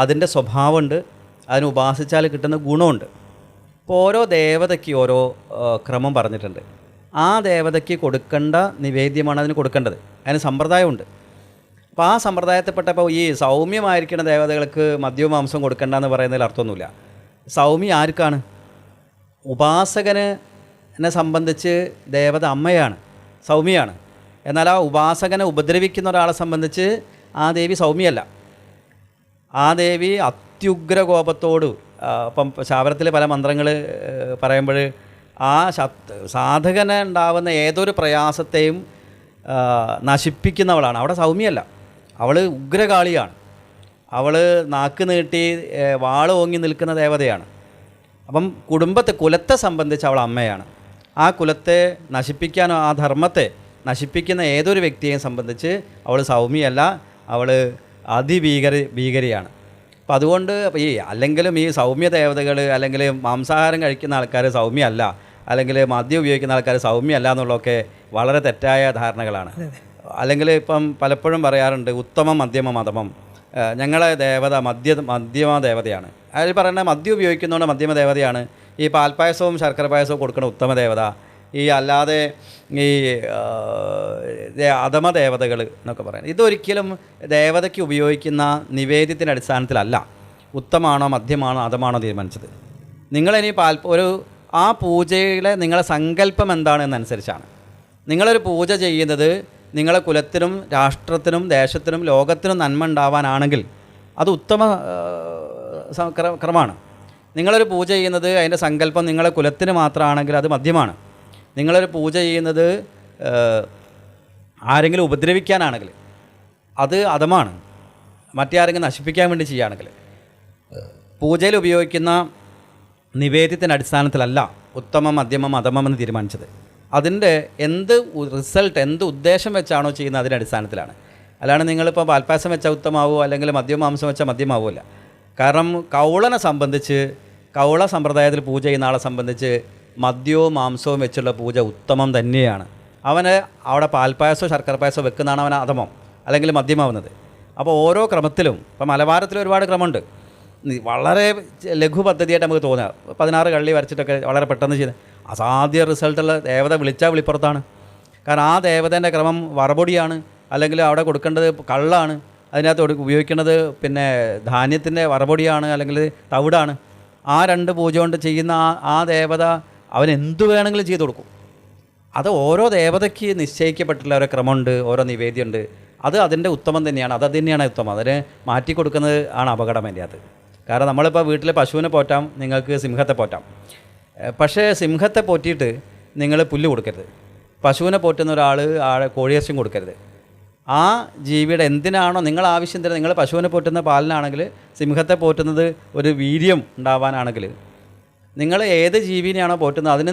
അതിൻ്റെ സ്വഭാവമുണ്ട്, അതിന് ഉപാസിച്ചാൽ കിട്ടുന്ന ഗുണമുണ്ട്. ഇപ്പോൾ ഓരോ ദേവതയ്ക്ക് ഓരോ ക്രമം പറഞ്ഞിട്ടുണ്ട്. ആ ദേവതയ്ക്ക് കൊടുക്കേണ്ട നിവേദ്യമാണ് അതിന് കൊടുക്കേണ്ടത്. അതിന് സമ്പ്രദായമുണ്ട്. അപ്പോൾ ആ സമ്പ്രദായത്തിൽപ്പെട്ടപ്പോൾ ഈ സൗമ്യമായിരിക്കുന്ന ദേവതകൾക്ക് മദ്യവും മാംസവും കൊടുക്കേണ്ടെന്ന് പറയുന്നതിൽ അർത്ഥമൊന്നുമില്ല. സൗമ്യം ആർക്കാണ്? ഉപാസകനെ സംബന്ധിച്ച് ദേവത അമ്മയാണ്, സൗമ്യയാണ്. എന്നാൽ ആ ഉപാസകനെ ഉപദ്രവിക്കുന്ന ഒരാളെ സംബന്ധിച്ച് ആ ദേവി സൗമ്യല്ല. ആ ദേവി അത്യുഗ്ര കോപത്തോട്, ഇപ്പം ശാവരത്തിൽ പല മന്ത്രങ്ങൾ പറയുമ്പോൾ ആ സാധകന് ഉണ്ടാവുന്ന ഏതൊരു പ്രയാസത്തെയും നശിപ്പിക്കുന്നവളാണ്. അവിടെ സൗമ്യല്ല, അവൾ ഉഗ്രകാളിയാണ്. അവൾ നാക്ക് നീട്ടി വാള് ഓങ്ങി നിൽക്കുന്ന ദേവതയാണ്. അപ്പം കുലത്തെ സംബന്ധിച്ച് അവൾ അമ്മയാണ്. ആ കുലത്തെ നശിപ്പിക്കാനോ ആ ധർമ്മത്തെ നശിപ്പിക്കുന്ന ഏതൊരു വ്യക്തിയെയും സംബന്ധിച്ച് അവൾ സൗമ്യല്ല, അവൾ ഭീകരിയാണ്. അപ്പം അതുകൊണ്ട് അല്ലെങ്കിലും ഈ സൗമ്യ ദേവതകൾ, അല്ലെങ്കിൽ മാംസാഹാരം കഴിക്കുന്ന ആൾക്കാർ സൗമ്യമല്ല, അല്ലെങ്കിൽ മദ്യം ഉപയോഗിക്കുന്ന ആൾക്കാർ സൗമ്യമല്ല എന്നുള്ളതൊക്കെ വളരെ തെറ്റായ ധാരണകളാണ്. അല്ലെങ്കിൽ ഇപ്പം പലപ്പോഴും പറയാറുണ്ട് ഉത്തമം മധ്യമ മതമം, ഞങ്ങളെ ദേവത മധ്യമ ദേവതയാണ്. അതിൽ പറയുന്നത് മദ്യം ഉപയോഗിക്കുന്നതുകൊണ്ട് മധ്യമ ദേവതയാണ്. ഈ പാൽപ്പായസവും ശർക്കര പായസവും കൊടുക്കുന്ന ഉത്തമ ദേവത, ഈ അല്ലാതെ ഈ അധമ ദേവതകൾ എന്നൊക്കെ പറയുന്നത്, ഇതൊരിക്കലും ദേവതയ്ക്ക് ഉപയോഗിക്കുന്ന നിവേദ്യത്തിൻ്റെ അടിസ്ഥാനത്തിലല്ല ഉത്തമാണോ മധ്യമാണോ അധമാണോ തീരുമാനിച്ചത്. നിങ്ങളിനി ആ പൂജയിലെ നിങ്ങളുടെ സങ്കല്പം എന്താണെന്നനുസരിച്ചാണ്. നിങ്ങളൊരു പൂജ ചെയ്യുന്നത് നിങ്ങളെ കുലത്തിനും രാഷ്ട്രത്തിനും ദേശത്തിനും ലോകത്തിനും നന്മ ഉണ്ടാവാനാണെങ്കിൽ അത് ഉത്തമ ക്രമമാണ്. നിങ്ങളൊരു പൂജ ചെയ്യുന്നത് അതിൻ്റെ സങ്കല്പം നിങ്ങളെ കുലത്തിന് മാത്രമാണെങ്കിൽ അത് മധ്യമാണ്. നിങ്ങളൊരു പൂജ ചെയ്യുന്നത് ആരെങ്കിലും ഉപദ്രവിക്കാനാണെങ്കിൽ അത് അധമാണ്. മറ്റാരെങ്കിലും നശിപ്പിക്കാൻ വേണ്ടി ചെയ്യുകയാണെങ്കിൽ. പൂജയിൽ ഉപയോഗിക്കുന്ന നിവേദ്യത്തിൻ്റെ അടിസ്ഥാനത്തിലല്ല ഉത്തമം മധ്യമം അധമം എന്ന് തീരുമാനിച്ചത്. അതിൻ്റെ എന്ത് റിസൾട്ട്, എന്ത് ഉദ്ദേശം വെച്ചാണോ ചെയ്യുന്നത് അതിൻ്റെ അടിസ്ഥാനത്തിലാണ്. അല്ലാണ്ട് നിങ്ങളിപ്പോൾ പാൽപ്പായസം വെച്ചാൽ ഉത്തമാവോ അല്ലെങ്കിൽ മദ്യം മാംസം വെച്ചാൽ മദ്യമാവുമല്ല. കാരണം കൗളനെ സംബന്ധിച്ച്, കൗള സമ്പ്രദായത്തിൽ പൂജ ചെയ്യുന്ന ആളെ സംബന്ധിച്ച് മദ്യവും മാംസവും വെച്ചുള്ള പൂജ ഉത്തമം തന്നെയാണ്. അവന് അവിടെ പാൽപ്പായസോ ശർക്കര പായസോ വെക്കുന്നതാണ് അവൻ അധമം അല്ലെങ്കിൽ മദ്യമാവുന്നത്. അപ്പോൾ ഓരോ ക്രമത്തിലും, ഇപ്പം മലബാരത്തിൽ ഒരുപാട് ക്രമമുണ്ട്. വളരെ ലഘു പദ്ധതിയായിട്ട് നമുക്ക് തോന്നുക, 16 കള്ളി വരച്ചിട്ടൊക്കെ വളരെ പെട്ടെന്ന് ചെയ്ത് അസാധ്യ റിസൾട്ടുള്ള ദേവത വിളിച്ചാൽ വിളിപ്പുറത്താണ്. കാരണം ആ ദേവതേൻ്റെ ക്രമം വറപൊടിയാണ്, അല്ലെങ്കിൽ അവിടെ കൊടുക്കേണ്ടത് കള്ളാണ്, അതിനകത്ത് ഉപയോഗിക്കേണ്ടത് പിന്നെ ധാന്യത്തിൻ്റെ വറപൊടിയാണ് അല്ലെങ്കിൽ തവിടാണ്. ആ 2 പൂജ കൊണ്ട് ചെയ്യുന്ന ആ ദേവത അവൻ എന്തു വേണമെങ്കിലും ചെയ്തു കൊടുക്കും. അത് ഓരോ ദേവതയ്ക്ക് നിശ്ചയിക്കപ്പെട്ടുള്ള ഓരോ ക്രമമുണ്ട്, ഓരോ നിവേദ്യമുണ്ട്. അത് അതിൻ്റെ ഉത്തമം തന്നെയാണ്, അത് തന്നെയാണ് ഉത്തമം. അതിനെ മാറ്റി കൊടുക്കുന്നത് ആണ് അപകടം അതിൻ്റെ അത്. കാരണം നമ്മളിപ്പോൾ വീട്ടിൽ പശുവിനെ പോറ്റാം, നിങ്ങൾക്ക് സിംഹത്തെ പോറ്റാം. പക്ഷേ സിംഹത്തെ പോറ്റിയിട്ട് നിങ്ങൾ പുല്ല് കൊടുക്കരുത്. പശുവിനെ പോറ്റുന്ന ഒരാൾ കോഴിയിറച്ചിയും കൊടുക്കരുത്. ആ ജീവിയുടെ എന്തിനാണോ നിങ്ങൾ ആവശ്യം തരുന്നത്, നിങ്ങൾ പശുവിനെ പോറ്റുന്ന പാലിനാണെങ്കിൽ, സിംഹത്തെ പോറ്റുന്നത് ഒരു വീര്യം ഉണ്ടാവാനാണെങ്കിൽ, നിങ്ങൾ ഏത് ജീവിനെയാണോ പോറ്റുന്നത് അതിന്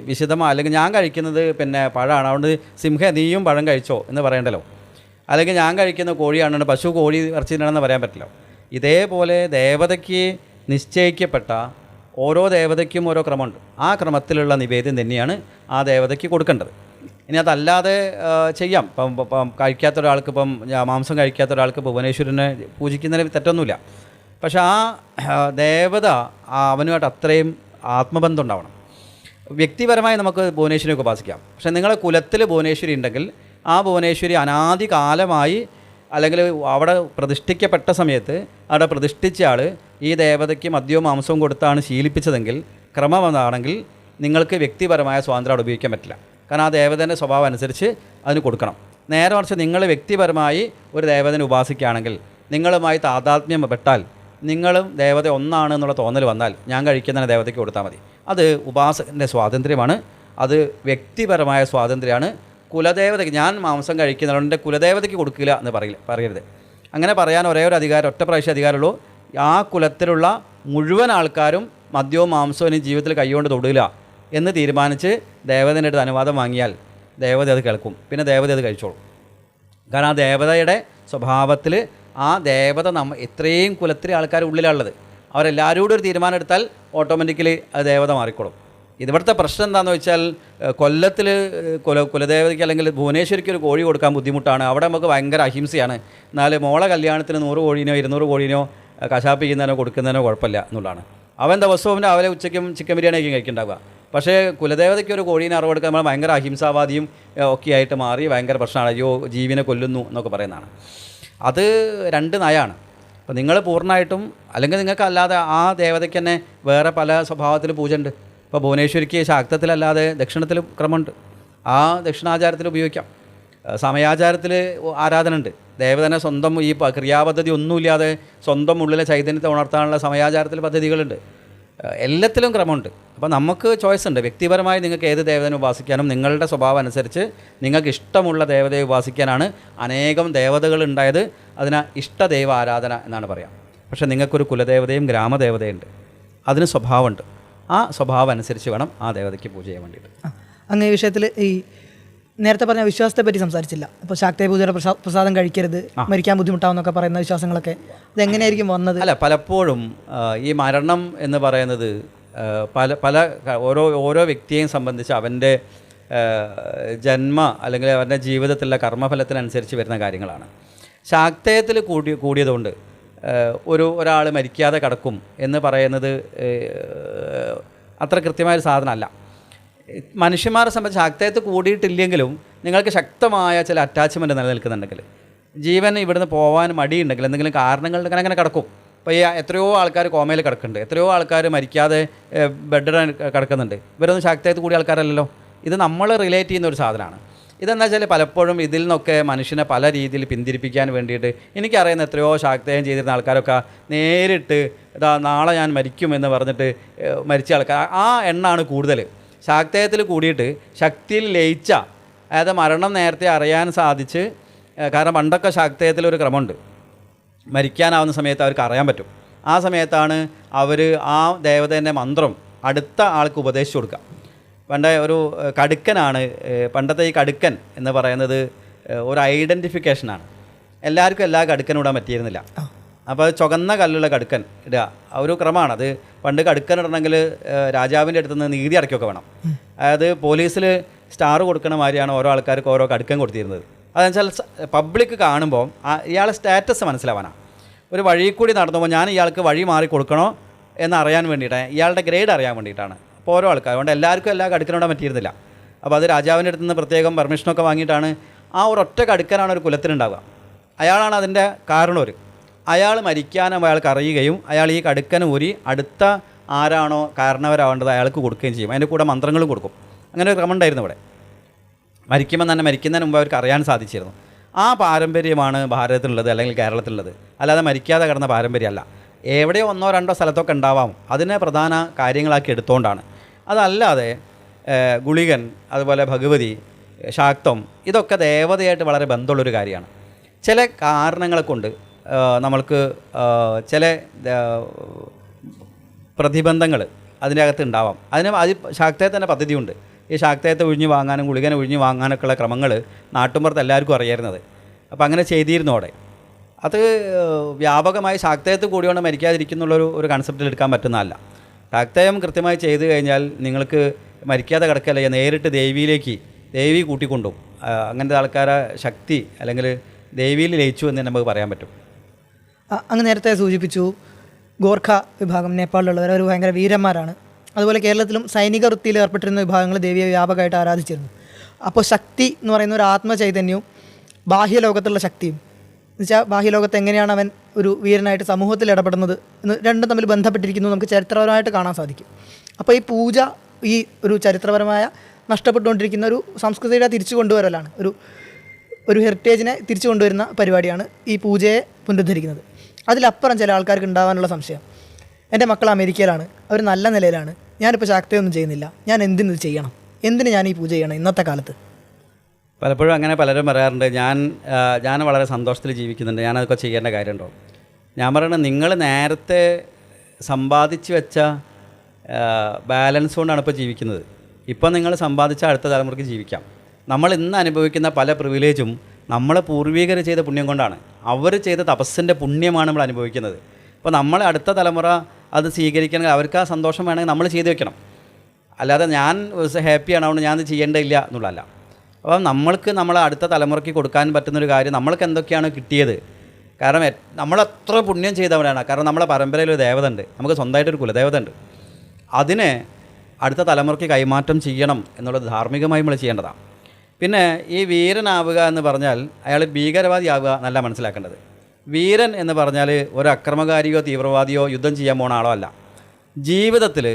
വിശദமாக, അല്ലെങ്കിൽ ഞാൻ കഴിക്കുന്നത് പിന്നെ പഴമാണ് അതുകൊണ്ട് സിംഹ നീയും പഴം കഴിച്ചോ എന്ന് പറയണ്ടല്ലോ. അല്ലെങ്കിൽ ഞാൻ കഴിക്കുന്ന കോഴിയാണ്, പശു കോഴി ഇറച്ചിനാണെന്ന് പറയാൻ പറ്റില്ല. ഇതേപോലെ ദേവതയ്ക്ക് നിശ്ചയിക്കപ്പെട്ട ഓരോ ദേവതയ്ക്കും ഓരോ ക്രമമുണ്ട്. ആ ക്രമത്തിലുള്ള നിവേദ്യം തന്നെയാണ് ആ ദേവതയ്ക്ക് കൊടുക്കേണ്ടത്. ഇനി അതല്ലാതെ ചെയ്യാം. ഇപ്പം കഴിക്കാത്ത ഒരാൾക്ക്, ഇപ്പം മാംസം കഴിക്കാത്ത ഒരാൾക്ക് ഭുവനേശ്വരനെ പൂജിക്കുന്നതിന് തെറ്റൊന്നുമില്ല. പക്ഷെ ദേവത അവനുമായിട്ട് അത്രയും ആത്മബന്ധം ഉണ്ടാവണം. വ്യക്തിപരമായി നമുക്ക് ഭുവനേശ്വരിയൊക്കെ ഉപാസിക്കാം. പക്ഷേ നിങ്ങളെ കുലത്തിൽ ഭുവനേശ്വരി ഉണ്ടെങ്കിൽ ആ ഭുവനേശ്വരി അനാദി കാലമായി അല്ലെങ്കിൽ അവിടെ പ്രതിഷ്ഠിക്കപ്പെട്ട സമയത്ത് അവിടെ പ്രതിഷ്ഠിച്ച ആൾ ഈ ദേവതയ്ക്ക് മദ്യവും മാംസവും കൊടുത്താണ് ശീലിപ്പിച്ചതെങ്കിൽ ക്രമം എന്നാണെങ്കിൽ നിങ്ങൾക്ക് വ്യക്തിപരമായ സ്വാതന്ത്ര്യം അവിടെ ഉപയോഗിക്കാൻ പറ്റില്ല. കാരണം ആ ദേവതൻ്റെ സ്വഭാവം അനുസരിച്ച് അതിന് കൊടുക്കണം. നേരെ മറിച്ച് നിങ്ങൾ വ്യക്തിപരമായി ഒരു ദേവതനെ ഉപാസിക്കുകയാണെങ്കിൽ നിങ്ങളുമായി താതാത്മ്യം പെട്ടാൽ നിങ്ങളും ദേവത ഒന്നാണ് എന്നുള്ള തോന്നൽ വന്നാൽ ഞാൻ കഴിക്കുന്ന ദേവതയ്ക്ക് കൊടുത്താൽ മതി. അത് ഉപാസകൻ്റെ സ്വാതന്ത്ര്യമാണ്. അത് വ്യക്തിപരമായ സ്വാതന്ത്ര്യമാണ്. കുലദേവതയ്ക്ക് ഞാൻ മാംസം കഴിക്കുന്നതുകൊണ്ട് കുലദേവതയ്ക്ക് കൊടുക്കില്ല എന്ന് പറയരുത്. അങ്ങനെ പറയാൻ ഒരേ ഒരു അധികാരം, ഒറ്റ പ്രാവശ്യം അധികാരമുള്ളൂ. ആ കുലത്തിലുള്ള മുഴുവൻ ആൾക്കാരും മദ്യവും മാംസവും ഇനി ജീവിതത്തിൽ കൈകൊണ്ട് തൊടില്ല എന്ന് തീരുമാനിച്ച് ദേവതൻ്റെ അടുത്ത് അനുവാദം വാങ്ങിയാൽ ദേവത അത് കേൾക്കും. പിന്നെ ദേവത അത് കഴിച്ചോളും. കാരണം ആ ദേവതയുടെ സ്വഭാവത്തിൽ ആ ദേവത ഇത്രയും കുലത്തിലെ ആൾക്കാർ ഉള്ളിലുള്ളത്, അവരെല്ലാവരും കൂടി ഒരു തീരുമാനം എടുത്താൽ ഓട്ടോമാറ്റിക്കലി അത് ദേവത മാറിക്കോളും. ഇവിടുത്തെ പ്രശ്നം എന്താണെന്ന് വെച്ചാൽ കൊല്ലത്തിൽ കുലദേവതയ്ക്ക് അല്ലെങ്കിൽ ഭുവനേശ്വരിക്ക് ഒരു കോഴി കൊടുക്കാൻ ബുദ്ധിമുട്ടാണ്. അവിടെ നമുക്ക് ഭയങ്കര അഹിംസയാണ്. എന്നാൽ മോളെ കല്യാണത്തിന് 100 കോഴീനോ 200 കോഴീനോ കശാപ്പ് ചെയ്യുന്നതിനോ കൊടുക്കുന്നതിനോ കുഴപ്പമില്ല എന്നുള്ളതാണ്. അവൻ ദിവസവും രാവിലെ ഉച്ചയ്ക്കും ചിക്കൻ ബിരിയാണി ആയിരിക്കും കഴിക്കുന്നുണ്ടാവുക. പക്ഷേ കുലദേവതയ്ക്ക് ഒരു കോഴീനെ അറിവ് കൊടുക്കാൻ നമ്മൾ ഭയങ്കര അഹിംസാവാദിയും ഒക്കെ ആയിട്ട് മാറി ഭയങ്കര പ്രശ്നമാണ്. അയ്യോ ജീവനെ കൊല്ലുന്നു എന്നൊക്കെ പറയുന്നതാണ്. അത് 2 നയമാണ്. അപ്പോൾ നിങ്ങൾ പൂർണ്ണമായിട്ടും അല്ലെങ്കിൽ നിങ്ങൾക്ക് അല്ലാതെ ആ ദേവതയ്ക്ക് തന്നെ വേറെ പല സ്വഭാവത്തിൽ പൂജ ഉണ്ട്. ഇപ്പോൾ ഭുവനേശ്വരിക്ക് ശാക്തത്തിലല്ലാതെ ദക്ഷിണത്തിൽ ക്രമമുണ്ട്. ആ ദക്ഷിണാചാരത്തിൽ ഉപയോഗിക്കാം. സമയാചാരത്തിൽ ആരാധന ഉണ്ട്. ദേവതനെ സ്വന്തം ഈ ക്രിയാപദ്ധതി ഒന്നുമില്ലാതെ സ്വന്തം ഉള്ളിലെ ചൈതന്യത്തെ ഉണർത്താനുള്ള സമയാചാരത്തിൽ പദ്ധതികളുണ്ട്. എല്ലാത്തിലും ക്രമമുണ്ട്. അപ്പോൾ നമുക്ക് ചോയ്സ് ഉണ്ട്. വ്യക്തിപരമായി നിങ്ങൾക്ക് ഏത് ദേവതനെ ഉപാസിക്കാനും നിങ്ങളുടെ സ്വഭാവം അനുസരിച്ച് നിങ്ങൾക്ക് ഇഷ്ടമുള്ള ദേവതയെ ഉപാസിക്കാനാണ് അനേകം ദേവതകൾ ഉണ്ടായത്. അതിന് ഇഷ്ടദൈവ ആരാധന എന്നാണ് പറയാം. പക്ഷേ നിങ്ങൾക്കൊരു കുലദേവതയും ഗ്രാമദേവതയുണ്ട്. അതിന് സ്വഭാവമുണ്ട്. ആ സ്വഭാവം അനുസരിച്ച് വേണം ആ ദേവതയ്ക്ക് പൂജ ചെയ്യാൻ വേണ്ടിയിട്ട്. അങ്ങനെ ഈ വിഷയത്തിൽ ഈ നേരത്തെ പറഞ്ഞ വിശ്വാസത്തെ പറ്റി സംസാരിച്ചില്ല. അപ്പോൾ ശാക്തേയ പൂജയുടെ പ്രസാദം കഴിക്കരുത്, മരിക്കാൻ ബുദ്ധിമുട്ടാവുന്നൊക്കെ പറയുന്ന വിശ്വാസങ്ങളൊക്കെ ഇതെങ്ങനെയായിരിക്കും വന്നത്? അല്ല, പലപ്പോഴും ഈ മരണം എന്ന് പറയുന്നത് പല ഓരോ വ്യക്തിയെയും സംബന്ധിച്ച് അവൻ്റെ ജന്മ അല്ലെങ്കിൽ അവൻ്റെ ജീവിതത്തിലുള്ള കർമ്മഫലത്തിനനുസരിച്ച് വരുന്ന കാര്യങ്ങളാണ്. ശാക്തേയത്തിൽ കൂടിയതുകൊണ്ട് ഒരാൾ മരിക്കാതെ കിടക്കും എന്ന് പറയുന്നത് അത്ര കൃത്യമായൊരു സാധനമല്ല. മനുഷ്യന്മാരെ സംബന്ധിച്ച് ശാക്തേയത്ത് കൂടിയിട്ടില്ലെങ്കിലും നിങ്ങൾക്ക് ശക്തമായ ചില അറ്റാച്ച്മെൻറ്റ് നിലനിൽക്കുന്നുണ്ടെങ്കിൽ, ജീവൻ ഇവിടുന്ന് പോകാൻ മടിയുണ്ടെങ്കിൽ, എന്തെങ്കിലും കാരണങ്ങളുണ്ടെങ്കിൽ അങ്ങനെ കിടക്കും. ഇപ്പോൾ ഈ എത്രയോ ആൾക്കാർ കോമയിൽ കിടക്കുന്നുണ്ട്, എത്രയോ ആൾക്കാർ മരിക്കാതെ ബെഡിൽ കിടക്കുന്നുണ്ട്. ഇവരൊന്നും ശാക്തേയത്ത് കൂടിയ ആൾക്കാരല്ലല്ലോ. ഇത് നമ്മൾ റിലേറ്റ് ചെയ്യുന്ന ഒരു സാധനമാണ്. ഇതെന്താ വെച്ചാൽ പലപ്പോഴും ഇതിൽ നിന്നൊക്കെ മനുഷ്യനെ പല രീതിയിൽ പിന്തിരിപ്പിക്കാൻ വേണ്ടിയിട്ട്, എനിക്കറിയുന്ന എത്രയോ ശാക്തേയം ചെയ്തിരുന്ന ആൾക്കാരൊക്കെ നേരിട്ട് നാളെ ഞാൻ മരിക്കുമെന്ന് പറഞ്ഞിട്ട് മരിച്ച ആൾക്കാർ, ആ എണ്ണമാണ് കൂടുതൽ. ശാക്തേയത്തിൽ കൂടിയിട്ട് ശക്തിയിൽ ലയിച്ച, അതായത് മരണം നേരത്തെ അറിയാൻ സാധിച്ച്, കാരണം പണ്ടൊക്കെ ശാക്തേയത്തിലൊരു ക്രമമുണ്ട്. മരിക്കാനാവുന്ന സമയത്ത് അവർക്ക് അറിയാൻ പറ്റും. ആ സമയത്താണ് അവർ ആ ദേവതേൻ്റെ മന്ത്രം അടുത്ത ആൾക്ക് ഉപദേശിച്ചു കൊടുക്കുക. പണ്ട് ഒരു കടുക്കനാണ്, പണ്ടത്തെ ഈ കടുക്കൻ എന്ന് പറയുന്നത് ഒരു ഐഡൻറ്റിഫിക്കേഷനാണ്. എല്ലാവർക്കും എല്ലാ കടുക്കനും ഇടാൻ പറ്റിയിരുന്നില്ല. അപ്പോൾ ചുവന്ന കല്ലുള്ള കടുക്കൻ ഇടുക ഒരു ക്രമമാണ്. അത് പണ്ട് കടുക്കൻ ഇടണമെങ്കിൽ രാജാവിൻ്റെ അടുത്ത് നിന്ന് നീതി അടയ്ക്കുകയൊക്കെ വേണം. അതായത് പോലീസിൽ സ്റ്റാർ കൊടുക്കണ മാതിരിയാണ് ഓരോ ആൾക്കാർക്ക് ഓരോ കടുക്കൻ കൊടുത്തിരുന്നത്. അതെന്ന് വെച്ചാൽ പബ്ലിക് കാണുമ്പോൾ ഇയാളെ സ്റ്റാറ്റസ് മനസ്സിലാവാനാണ്. ഒരു വഴി കൂടി നടന്നുമ്പോൾ ഞാൻ ഇയാൾക്ക് വഴി മാറി കൊടുക്കണോ എന്നറിയാൻ വേണ്ടിയിട്ടാണ്, ഇയാളുടെ ഗ്രേഡ് അറിയാൻ വേണ്ടിയിട്ടാണ്. അപ്പോൾ ഓരോ ആൾക്കാർ, അതുകൊണ്ട് എല്ലാവർക്കും എല്ലാ കടുക്കനോടാൻ പറ്റിയിരുന്നില്ല. അപ്പോൾ അത് രാജാവിൻ്റെ അടുത്ത് നിന്ന് പ്രത്യേകം പെർമിഷനൊക്കെ വാങ്ങിയിട്ടാണ് ആ ഒരൊറ്റ കടുക്കനാണ് ഒരു കുലത്തിനുണ്ടാവുക. അയാളാണ് അതിൻ്റെ കാരണവർ. അയാൾ മരിക്കാനും അയാൾക്ക് അറിയുകയും അയാൾ ഈ കടുക്കന് ഊരി അടുത്ത ആരാണോ കാരണവരാവേണ്ടത് അയാൾക്ക് കൊടുക്കുകയും ചെയ്യും. അതിൻ്റെ കൂടെ മന്ത്രങ്ങളും കൊടുക്കും. അങ്ങനെ ഒരു ക്രമം ഉണ്ടായിരുന്നു ഇവിടെ. മരിക്കുമ്പോൾ തന്നെ മരിക്കുന്നതിന് മുമ്പ് അവർക്ക് അറിയാൻ സാധിച്ചിരുന്നു. ആ പാരമ്പര്യമാണ് ഭാരതത്തിലുള്ളത് അല്ലെങ്കിൽ കേരളത്തിലുള്ളത്. അല്ലാതെ മരിക്കാതെ കിടന്ന പാരമ്പര്യമല്ല. എവിടെയോ 1-2 സ്ഥലത്തൊക്കെ ഉണ്ടാവാം. അതിനെ പ്രധാന കാര്യങ്ങളാക്കി എടുത്തുകൊണ്ടാണ്. അതല്ലാതെ ഗുളികൻ, അതുപോലെ ഭഗവതി, ശാക്തം, ഇതൊക്കെ ദേവതയായിട്ട് വളരെ ബന്ധമുള്ളൊരു കാര്യമാണ്. ചില കാരണങ്ങളെ കൊണ്ട് നമ്മൾക്ക് ചില പ്രതിബന്ധങ്ങൾ അതിൻ്റെ അകത്ത് ഉണ്ടാവാം. അത് ശാക്തേയത്തിൻ്റെ പദ്ധതിയുണ്ട്. ഈ ശാക്തേയത്തെ ഒഴിഞ്ഞു വാങ്ങാനും ഗുളികനെ ഒഴിഞ്ഞു വാങ്ങാനൊക്കെയുള്ള ക്രമങ്ങൾ നാട്ടുമ്പുറത്ത് എല്ലാവർക്കും അറിയായിരുന്നത്. അപ്പോൾ അങ്ങനെ ചെയ്തിരുന്നു അവിടെ. അത് വ്യാപകമായി ശാക്തേയത്ത് കൂടിയോണ്ട് മരിക്കാതിരിക്കുന്നുള്ളൊരു കൺസെപ്റ്റിൽ എടുക്കാൻ പറ്റുന്നതല്ല. ശാക്തേയം കൃത്യമായി ചെയ്തു കഴിഞ്ഞാൽ നിങ്ങൾക്ക് മരിക്കാതെ കിടക്കല്ല, നേരിട്ട് ദേവി കൂട്ടിക്കൊണ്ടും അങ്ങനത്തെ ആൾക്കാരെ ശക്തി അല്ലെങ്കിൽ ദേവിയിൽ ലയിച്ചു എന്ന് നമുക്ക് പറയാൻ പറ്റും. അങ്ങ് നേരത്തെ സൂചിപ്പിച്ചു ഗോർഖ വിഭാഗം നേപ്പാളിലുള്ളവർ അവർ ഭയങ്കര വീരന്മാരാണ്. അതുപോലെ കേരളത്തിലും സൈനിക വൃത്തിയിൽ ഏർപ്പെട്ടിരുന്ന വിഭാഗങ്ങൾ ദേവിയെ വ്യാപകമായിട്ട് ആരാധിച്ചിരുന്നു. അപ്പോൾ ശക്തി എന്ന് പറയുന്ന ഒരു ആത്മചൈതന്യവും ബാഹ്യലോകത്തുള്ള ശക്തിയും എന്ന് വെച്ചാൽ ബാഹ്യലോകത്ത് എങ്ങനെയാണ് അവൻ ഒരു വീരനായിട്ട് സമൂഹത്തിൽ ഇടപെടുന്നത് എന്ന് രണ്ടും തമ്മിൽ ബന്ധപ്പെട്ടിരിക്കുന്നു നമുക്ക് ചരിത്രപരമായിട്ട് കാണാൻ സാധിക്കും. അപ്പോൾ ഈ പൂജ ഈ ഒരു ചരിത്രപരമായ നഷ്ടപ്പെട്ടുകൊണ്ടിരിക്കുന്ന ഒരു സംസ്കൃതിയുടെ തിരിച്ചു കൊണ്ടുവരലാണ്, ഒരു ഹെറിറ്റേജിനെ തിരിച്ചു കൊണ്ടുവരുന്ന പരിപാടിയാണ് ഈ പൂജയെ പുനരുദ്ധരിക്കുന്നത്. അതിലപ്പുറം ചില ആൾക്കാർക്ക് ഉണ്ടാകാനുള്ള സംശയം, എൻ്റെ മക്കൾ അമേരിക്കയിലാണ്, അവർ നല്ല നിലയിലാണ്, ഞാനിപ്പോൾ ശാക്തയൊന്നും ചെയ്യുന്നില്ല, ഞാൻ എന്തിനത് ചെയ്യണം, എന്തിന് ഞാൻ ഈ പൂജ ചെയ്യണം ഇന്നത്തെ കാലത്ത്? പലപ്പോഴും അങ്ങനെ പലരും പറയാറുണ്ട്, ഞാൻ വളരെ സന്തോഷത്തിൽ ജീവിക്കുന്നുണ്ട്, ഞാനതൊക്കെ ചെയ്യേണ്ട കാര്യമുണ്ടോ? ഞാൻ പറയുന്നത്, നിങ്ങൾ നേരത്തെ സമ്പാദിച്ച് വെച്ച ബാലൻസ് കൊണ്ടാണ് ഇപ്പോൾ ജീവിക്കുന്നത്. ഇപ്പോൾ നിങ്ങൾ സമ്പാദിച്ച അടുത്ത തലമുറയ്ക്ക് ജീവിക്കാം. നമ്മൾ ഇന്ന് അനുഭവിക്കുന്ന പല പ്രിവിലേജും നമ്മളെ പൂർവികർ ചെയ്ത പുണ്യം കൊണ്ടാണ്, അവർ ചെയ്ത തപസ്സിൻ്റെ പുണ്യമാണ് നമ്മൾ അനുഭവിക്കുന്നത്. അപ്പോൾ നമ്മളെ അടുത്ത തലമുറ അത് സ്വീകരിക്കണമെങ്കിൽ അവർക്ക് ആ സന്തോഷം വേണമെങ്കിൽ നമ്മൾ ചെയ്തു വെക്കണം. അല്ലാതെ ഞാൻ ഹാപ്പിയാണ് അതുകൊണ്ട് ഞാനത് ചെയ്യേണ്ടതില്ല എന്നുള്ളതല്ല. അപ്പം നമ്മൾക്ക് നമ്മളെ അടുത്ത തലമുറയ്ക്ക് കൊടുക്കാൻ പറ്റുന്നൊരു കാര്യം, നമ്മൾക്ക് എന്തൊക്കെയാണ് കിട്ടിയത്, കാരണം നമ്മളെത്ര പുണ്യം ചെയ്തവരാണ്. കാരണം നമ്മളെ പരമ്പരയിൽ ഒരു ദേവത ഉണ്ട്, നമുക്ക് സ്വന്തമായിട്ടൊരു കുലദേവത ഉണ്ട്. അതിനെ അടുത്ത തലമുറയ്ക്ക് കൈമാറ്റം ചെയ്യണം എന്നുള്ളത് ധാർമ്മികമായി നമ്മൾ ചെയ്യേണ്ടതാണ്. പിന്നെ ഈ വീരനാവുക എന്ന് പറഞ്ഞാൽ അയാൾ ഭീകരവാദി ആവുക എന്നല്ല മനസ്സിലാക്കേണ്ടത്. വീരൻ എന്ന് പറഞ്ഞാൽ ഒരു അക്രമകാരിയോ തീവ്രവാദിയോ യുദ്ധം ചെയ്യാൻ പോണ ആളോ അല്ല. ജീവിതത്തിൽ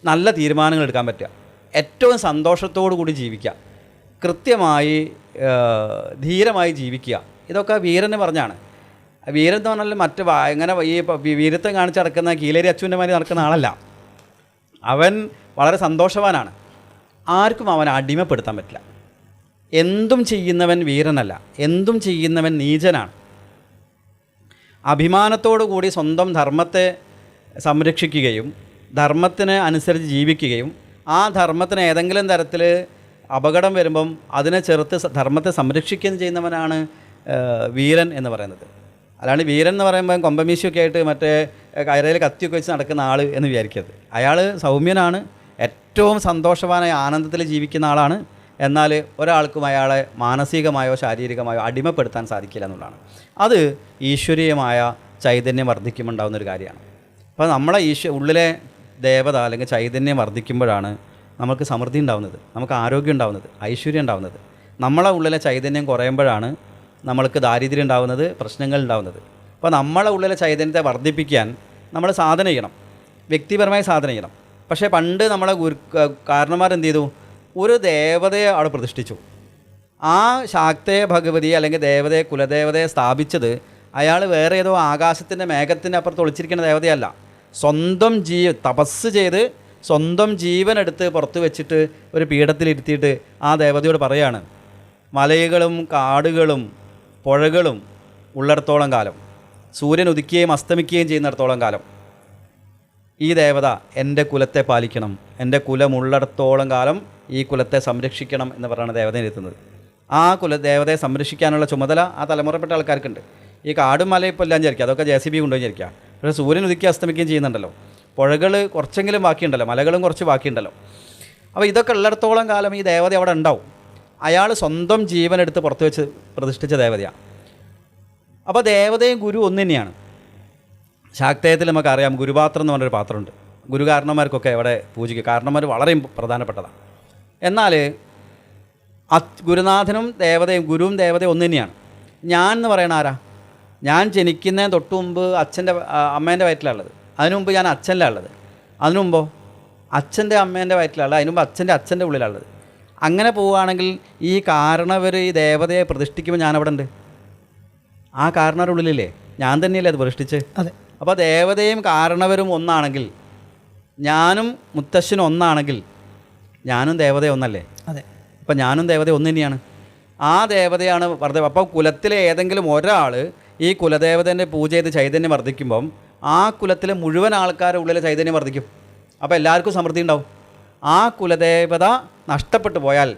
നല്ല തീരുമാനങ്ങൾ എടുക്കാൻ പറ്റുക, ഏറ്റവും സന്തോഷത്തോടു കൂടി ജീവിക്കുക, കൃത്യമായി ധീരമായി ജീവിക്കുക, ഇതൊക്കെ വീരന് പറഞ്ഞാണ്. വീരൻ എന്ന് പറഞ്ഞാൽ മറ്റ് ഇങ്ങനെ ഈ വീരത്വം കാണിച്ച് നടക്കുന്ന കീലേരി അച്ഛൻ്റെ മാതിരി നടക്കുന്ന ആളല്ല. അവൻ വളരെ സന്തോഷവാനാണ്. ആർക്കും അവനെ അടിമപ്പെടുത്താൻ പറ്റില്ല. എന്തും ചെയ്യുന്നവൻ വീരനല്ല, എന്തും ചെയ്യുന്നവൻ നീചനാണ്. അഭിമാനത്തോടു കൂടി സ്വന്തം ധർമ്മത്തെ സംരക്ഷിക്കുകയും ധർമ്മത്തിന് അനുസരിച്ച് ജീവിക്കുകയും ആ ധർമ്മത്തിന് ഏതെങ്കിലും തരത്തിൽ അപകടം വരുമ്പം അതിനെ ചെറുത്ത് ധർമ്മത്തെ സംരക്ഷിക്കുകയും ചെയ്യുന്നവനാണ് വീരൻ എന്ന് പറയുന്നത്. അല്ലാണ്ട് വീരൻ എന്ന് പറയുമ്പോൾ കൊമ്പമീശയൊക്കെ ആയിട്ട് മറ്റേ കയറയിൽ കത്തിയൊക്കെ വെച്ച് നടക്കുന്ന ആൾ എന്ന് വിചാരിക്കരുത്. അയാൾ സൗമ്യനാണ്, ഏറ്റവും സന്തോഷവാനായ ആനന്ദത്തിൽ ജീവിക്കുന്ന ആളാണ്. എന്നാൽ ഒരാൾക്കും അയാളെ മാനസികമായോ ശാരീരികമായോ അടിമപ്പെടുത്താൻ സാധിക്കില്ല എന്നുള്ളതാണ്. അത് ഈശ്വരീയമായ ചൈതന്യം വർദ്ധിക്കുമ്പോണ്ടാകുന്നൊരു കാര്യമാണ്. അപ്പോൾ നമ്മളെ ഉള്ളിലെ ദേവത അല്ലെങ്കിൽ ചൈതന്യം വർദ്ധിക്കുമ്പോഴാണ് നമുക്ക് സമൃദ്ധി ഉണ്ടാവുന്നത്, നമുക്ക് ആരോഗ്യം ഉണ്ടാവുന്നത്, ഐശ്വര്യം ഉണ്ടാവുന്നത്. നമ്മളെ ഉള്ളിലെ ചൈതന്യം കുറയുമ്പോഴാണ് നമ്മൾക്ക് ദാരിദ്ര്യം ഉണ്ടാവുന്നത്, പ്രശ്നങ്ങൾ ഉണ്ടാവുന്നത്. അപ്പോൾ നമ്മളെ ഉള്ളിലെ ചൈതന്യത്തെ വർദ്ധിപ്പിക്കാൻ നമ്മൾ സാധന ചെയ്യണം, വ്യക്തിപരമായി സാധന ചെയ്യണം. പക്ഷേ പണ്ട് നമ്മളെ കാരണന്മാരെന്ത് ചെയ്തു? ഒരു ദേവതയെ അവിടെ പ്രതിഷ്ഠിച്ചു. ആ ശാക്തയെ ഭഗവതി അല്ലെങ്കിൽ ദേവതയെ കുലദേവതയെ സ്ഥാപിച്ചത് അയാൾ വേറെ ഏതോ ആകാശത്തിൻ്റെ മേഘത്തിൻ്റെ അപ്പുറത്ത് ഒളിച്ചിരിക്കുന്ന ദേവതയല്ല. സ്വന്തം തപസ് ചെയ്ത് സ്വന്തം ജീവനെടുത്ത് പുറത്ത് വെച്ചിട്ട് ഒരു പീഠത്തിലിരുത്തിയിട്ട് ആ ദേവതയോട് പറയാണ്, മലകളും കാടുകളും പുഴകളും ഉള്ളിടത്തോളം കാലം, സൂര്യൻ ഉദിക്കുകയും അസ്തമിക്കുകയും ചെയ്യുന്നിടത്തോളം കാലം ഈ ദേവത എൻ്റെ കുലത്തെ പാലിക്കണം, എൻ്റെ കുലമുള്ളിടത്തോളം കാലം ഈ കുലത്തെ സംരക്ഷിക്കണം എന്ന് പറയുന്ന ദേവതയെ എത്തുന്നത്. ആ ദേവതയെ സംരക്ഷിക്കാനുള്ള ചുമതല ആ തലമുറപ്പെട്ട ആൾക്കാർക്കുണ്ട്. ഈ കാടും മലയും ഇപ്പോൾ എല്ലാം വിചാരിക്കുക, അതൊക്കെ JCB കൊണ്ടുപോയി വിചാരിക്കുക. പക്ഷേ സൂര്യൻ ഉദിക്കുകയും അസ്തമിക്കുകയും ചെയ്യുന്നുണ്ടല്ലോ, പുഴകൾ കുറച്ചെങ്കിലും ബാക്കിയുണ്ടല്ലോ, മലകളും കുറച്ച് ബാക്കിയുണ്ടല്ലോ. അപ്പോൾ ഇതൊക്കെ ഉള്ളിടത്തോളം കാലം ഈ ദേവത അവിടെ ഉണ്ടാവും. അയാൾ സ്വന്തം ജീവനെടുത്ത് പുറത്ത് വെച്ച് പ്രതിഷ്ഠിച്ച ദേവതയാണ്. അപ്പോൾ ദേവതയും ഗുരു ഒന്ന് തന്നെയാണ്. ശാക്തേയത്തിൽ നമുക്കറിയാം ഗുരുപാത്രം എന്ന് പറഞ്ഞൊരു പാത്രമുണ്ട്. ഗുരുകാരണന്മാർക്കൊക്കെ അവിടെ പൂജിക്കും, കാരണന്മാർ വളരെ പ്രധാനപ്പെട്ടതാണ്. എന്നാൽ ഗുരുനാഥനും ദേവതയും ഗുരുവും ദേവതയും ഒന്ന് തന്നെയാണ്. ഞാൻ എന്ന് പറയണ ആരാ? ഞാൻ ജനിക്കുന്നതിന് തൊട്ട് മുമ്പ് അമ്മേൻ്റെ വയറ്റിലുള്ളത്, അതിനു മുമ്പ് ഞാൻ അച്ഛനിലുള്ളത്, അതിനു മുമ്പോ അച്ഛൻ്റെ അമ്മേൻ്റെ വയറ്റിലുള്ളത്, അതിനു മുമ്പ് അച്ഛൻ്റെ ഉള്ളിലുള്ളത്. അങ്ങനെ പോവുകയാണെങ്കിൽ ഈ കാരണവർ ഈ ദേവതയെ പ്രതിഷ്ഠിക്കുമ്പോൾ ഞാനവിടെ ഉണ്ട്. ആ കാരണവരുടെ ഉള്ളിലില്ലേ? ഞാൻ തന്നെയല്ലേ അത് പ്രതിഷ്ഠിച്ച്. അതെ. അപ്പോൾ ദേവതയും കാരണവരും ഒന്നാണെങ്കിൽ, ഞാനും മുത്തശ്ശനും ഒന്നാണെങ്കിൽ ഞാനും ദേവത ഒന്നല്ലേ? അതെ. അപ്പം ഞാനും ദേവത ഒന്ന് തന്നെയാണ്. ആ ദേവതയാണ് വർദ്ധ. അപ്പോൾ കുലത്തിലെ ഏതെങ്കിലും ഒരാൾ ഈ കുലദേവതേൻ്റെ പൂജ ചെയ്ത് ചൈതന്യം വർദ്ധിക്കുമ്പം ആ കുലത്തിലെ മുഴുവൻ ആൾക്കാരുടെ ഉള്ളിലെ ചൈതന്യം വർദ്ധിക്കും. അപ്പോൾ എല്ലാവർക്കും സമൃദ്ധി ഉണ്ടാവും. ആ കുലദേവത നഷ്ടപ്പെട്ടു പോയാൽ,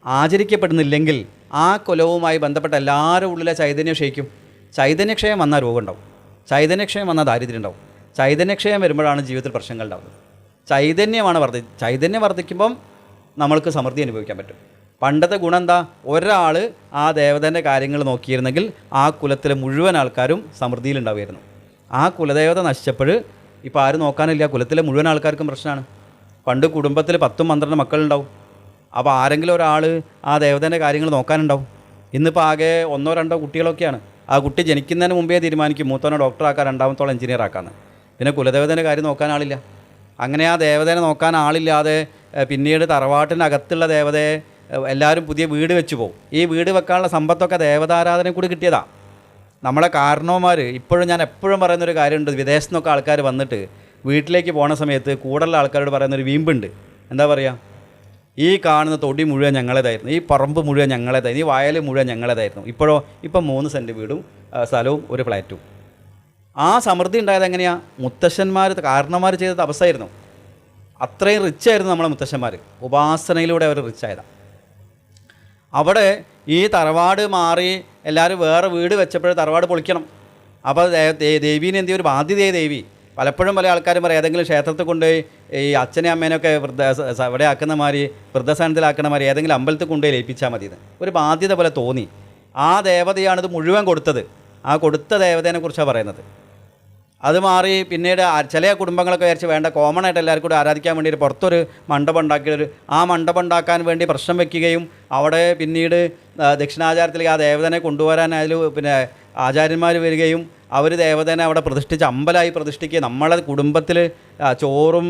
ആചരിക്കപ്പെടുന്നില്ലെങ്കിൽ ആ കുലവുമായി ബന്ധപ്പെട്ട എല്ലാവരുടെ ഉള്ളിലെ ചൈതന്യം ക്ഷയിക്കും. ചൈതന്യക്ഷയം വന്നാൽ രോഗം ഉണ്ടാവും, ചൈതന്യക്ഷയം വന്നാൽ ദാരിദ്ര്യം ഉണ്ടാവും. ചൈതന്യക്ഷയം വരുമ്പോഴാണ് ജീവിതത്തിൽ പ്രശ്നങ്ങൾ ഉണ്ടാകുന്നത്. ചൈതന്യമാണ് ചൈതന്യം വർദ്ധിക്കുമ്പം നമ്മൾക്ക് സമൃദ്ധി അനുഭവിക്കാൻ പറ്റും. പണ്ടത്തെ ഗുണം എന്താ? ഒരാൾ ആ ദേവതേൻ്റെ കാര്യങ്ങൾ നോക്കിയിരുന്നെങ്കിൽ ആ കുലത്തിലെ മുഴുവൻ ആൾക്കാരും സമൃദ്ധിയിലുണ്ടാവുമായിരുന്നു. ആ കുലദേവത നശിച്ചപ്പോൾ ഇപ്പോൾ ആരും നോക്കാനില്ല, കുലത്തിലെ മുഴുവൻ ആൾക്കാർക്കും പ്രശ്നമാണ്. പണ്ട് കുടുംബത്തിൽ 10-12 മക്കളുണ്ടാവും. അപ്പോൾ ആരെങ്കിലും ഒരാൾ ആ ദേവതേൻ്റെ കാര്യങ്ങൾ നോക്കാനുണ്ടാവും. ഇന്നിപ്പോൾ ആകെ 1-2 കുട്ടികളൊക്കെയാണ്. ആ കുട്ടി ജനിക്കുന്നതിന് മുമ്പേ തീരുമാനിക്കും മൂത്തവനെ ഡോക്ടറാക്കാൻ, രണ്ടാമത്തോളം എഞ്ചിനീയർ ആക്കാമെന്ന്. പിന്നെ കുലദേവതേൻ്റെ കാര്യം നോക്കാൻ ആളില്ല. അങ്ങനെ ആ ദേവതേനെ നോക്കാൻ ആളില്ലാതെ പിന്നീട് തറവാട്ടിനകത്തുള്ള ദേവതയെ എല്ലാവരും പുതിയ വീട് വെച്ച് പോകും. ഈ വീട് വെക്കാനുള്ള സമ്പത്തൊക്കെ ദേവതാരാധന കൂടി കിട്ടിയതാണ്. നമ്മളെ കാരണവന്മാർ ഇപ്പോഴും, ഞാൻ എപ്പോഴും പറയുന്നൊരു കാര്യമുണ്ട്, വിദേശത്തു നിന്നൊക്കെ ആൾക്കാർ വന്നിട്ട് വീട്ടിലേക്ക് പോണ സമയത്ത് കൂടുതലുള്ള ആൾക്കാരോട് പറയുന്നൊരു വീമ്പുണ്ട്. എന്താ പറയുക, ഈ കാണുന്ന തൊടി മുഴുവൻ ഞങ്ങളേതായിരുന്നു, ഈ പറമ്പ് മുഴുവൻ ഞങ്ങളേതായിരുന്നു, ഈ വയൽ മുഴുവൻ ഞങ്ങളേതായിരുന്നു. ഇപ്പം 3 സെൻറ്റ് വീടും സ്ഥലവും ഒരു ഫ്ലാറ്റും. ആ സമൃദ്ധി ഉണ്ടായത് എങ്ങനെയാണ്? മുത്തശ്ശന്മാർ, കാരണന്മാർ ചെയ്ത തപസ്സായിരുന്നു. അത്രയും റിച്ചായിരുന്നു നമ്മളെ മുത്തശ്ശന്മാർ. ഉപാസനയിലൂടെ അവർ റിച്ചായതാണ്. അവിടെ ഈ തറവാട് മാറി എല്ലാവരും വേറെ വീട് വെച്ചപ്പോൾ തറവാട് പൊളിക്കണം. അപ്പോൾ ദേവീനെ എന്ത് ചെയ്യും, ഒരു ബാധ്യതയായി ദേവി. പലപ്പോഴും പല ആൾക്കാരും പറയും ഏതെങ്കിലും ക്ഷേത്രത്തിൽ കൊണ്ടുപോയി ഈ അച്ഛനെയും അമ്മേനൊക്കെ ഇവിടെ ആക്കുന്ന മാതിരി, വൃദ്ധസ്ഥാനത്തിലാക്കുന്ന മാതിരി ഏതെങ്കിലും അമ്പലത്തിൽ കൊണ്ടുപോയി ലയിപ്പിച്ചാൽ മതി. ഒരു ബാധ്യത പോലെ തോന്നി. ആ ദേവതയാണിത് മുഴുവൻ കൊടുത്തത്. ആ കൊടുത്ത ദേവതേനെ കുറിച്ചാണ് പറയുന്നത്. അത് മാറി പിന്നീട് ചില കുടുംബങ്ങളൊക്കെ വിചാരിച്ച് വേണ്ട, കോമൺ ആയിട്ട് എല്ലാവർക്കും കൂടി ആരാധിക്കാൻ വേണ്ടി പുറത്തൊരു മണ്ഡപം ഉണ്ടാക്കിയൊരു, ആ മണ്ഡപം ഉണ്ടാക്കാൻ വേണ്ടി പ്രശ്നം വയ്ക്കുകയും അവിടെ പിന്നീട് ദക്ഷിണാചാരത്തിലേക്ക് ആ ദേവതനെ കൊണ്ടുവരാൻ അതിൽ പിന്നെ ആചാര്യന്മാർ വരികയും അവർ ദേവതനെ അവിടെ പ്രതിഷ്ഠിച്ച് അമ്പലമായി പ്രതിഷ്ഠിക്കുകയും നമ്മളെ കുടുംബത്തിൽ ചോറും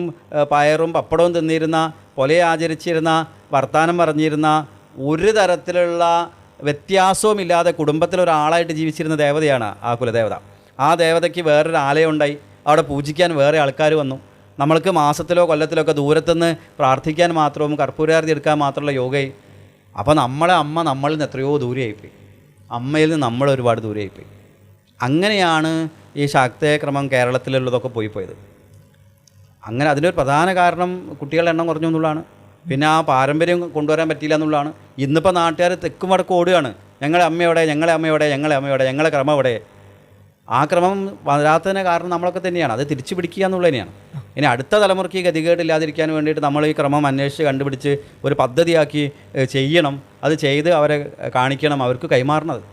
പയറും പപ്പടവും തിന്നിരുന്ന, പൊലെ ആചരിച്ചിരുന്ന, വർത്തമാനം പറഞ്ഞിരുന്ന, ഒരു തരത്തിലുള്ള വ്യത്യാസവുമില്ലാതെ കുടുംബത്തിലൊരാളായിട്ട് ജീവിച്ചിരുന്ന ദേവതയാണ് ആ കുലദേവത. ആ ദേവതയ്ക്ക് വേറൊരു ആലയം ഉണ്ടായി. അവിടെ പൂജിക്കാൻ വേറെ ആൾക്കാർ വന്നു. നമ്മൾക്ക് മാസത്തിലോ കൊല്ലത്തിലോ ഒക്കെ ദൂരത്തുനിന്ന് പ്രാർത്ഥിക്കാൻ മാത്രവും കർപ്പൂരാരതി എടുക്കാൻ മാത്രമുള്ള യോഗയായി. അപ്പോൾ നമ്മളെ അമ്മ നമ്മളിൽ നിന്ന് എത്രയോ ദൂരെയായിപ്പോയി. അമ്മയിൽ നിന്ന് നമ്മൾ ഒരുപാട് ദൂരെയായിപ്പോയി. അങ്ങനെയാണ് ഈ ശാക്തേയക്രമം കേരളത്തിലുള്ളതൊക്കെ പോയത്. അങ്ങനെ അതിനൊരു പ്രധാന കാരണം കുട്ടികളുടെ എണ്ണം കുറഞ്ഞു എന്നുള്ളതാണ്. പിന്നെ ആ പാരമ്പര്യം കൊണ്ടുവരാൻ പറ്റിയില്ല എന്നുള്ളതാണ്. ഇന്നിപ്പോൾ നാട്ടുകാർ തെക്കും വടക്കും ഓടുകയാണ്, ഞങ്ങളെ അമ്മയോടെ, ഞങ്ങളെ അമ്മയോടെ, ഞങ്ങളെ അമ്മയോടെ, ഞങ്ങളെ ക്രമം എവിടെ. ആ ക്രമം വരാത്തതിന് കാരണം നമ്മളൊക്കെ തന്നെയാണ്. അത് തിരിച്ചു പിടിക്കുക എന്നുള്ളത് തന്നെയാണ്. ഇനി അടുത്ത തലമുറയ്ക്ക് ഗതികേടില്ലാതിരിക്കാൻ വേണ്ടിയിട്ട് നമ്മൾ ഈ ക്രമം അന്വേഷിച്ച് കണ്ടുപിടിച്ച് ഒരു പദ്ധതിയാക്കി ചെയ്യണം. അത് ചെയ്ത് അവരെ കാണിക്കണം, അവർക്ക് കൈമാറണത്.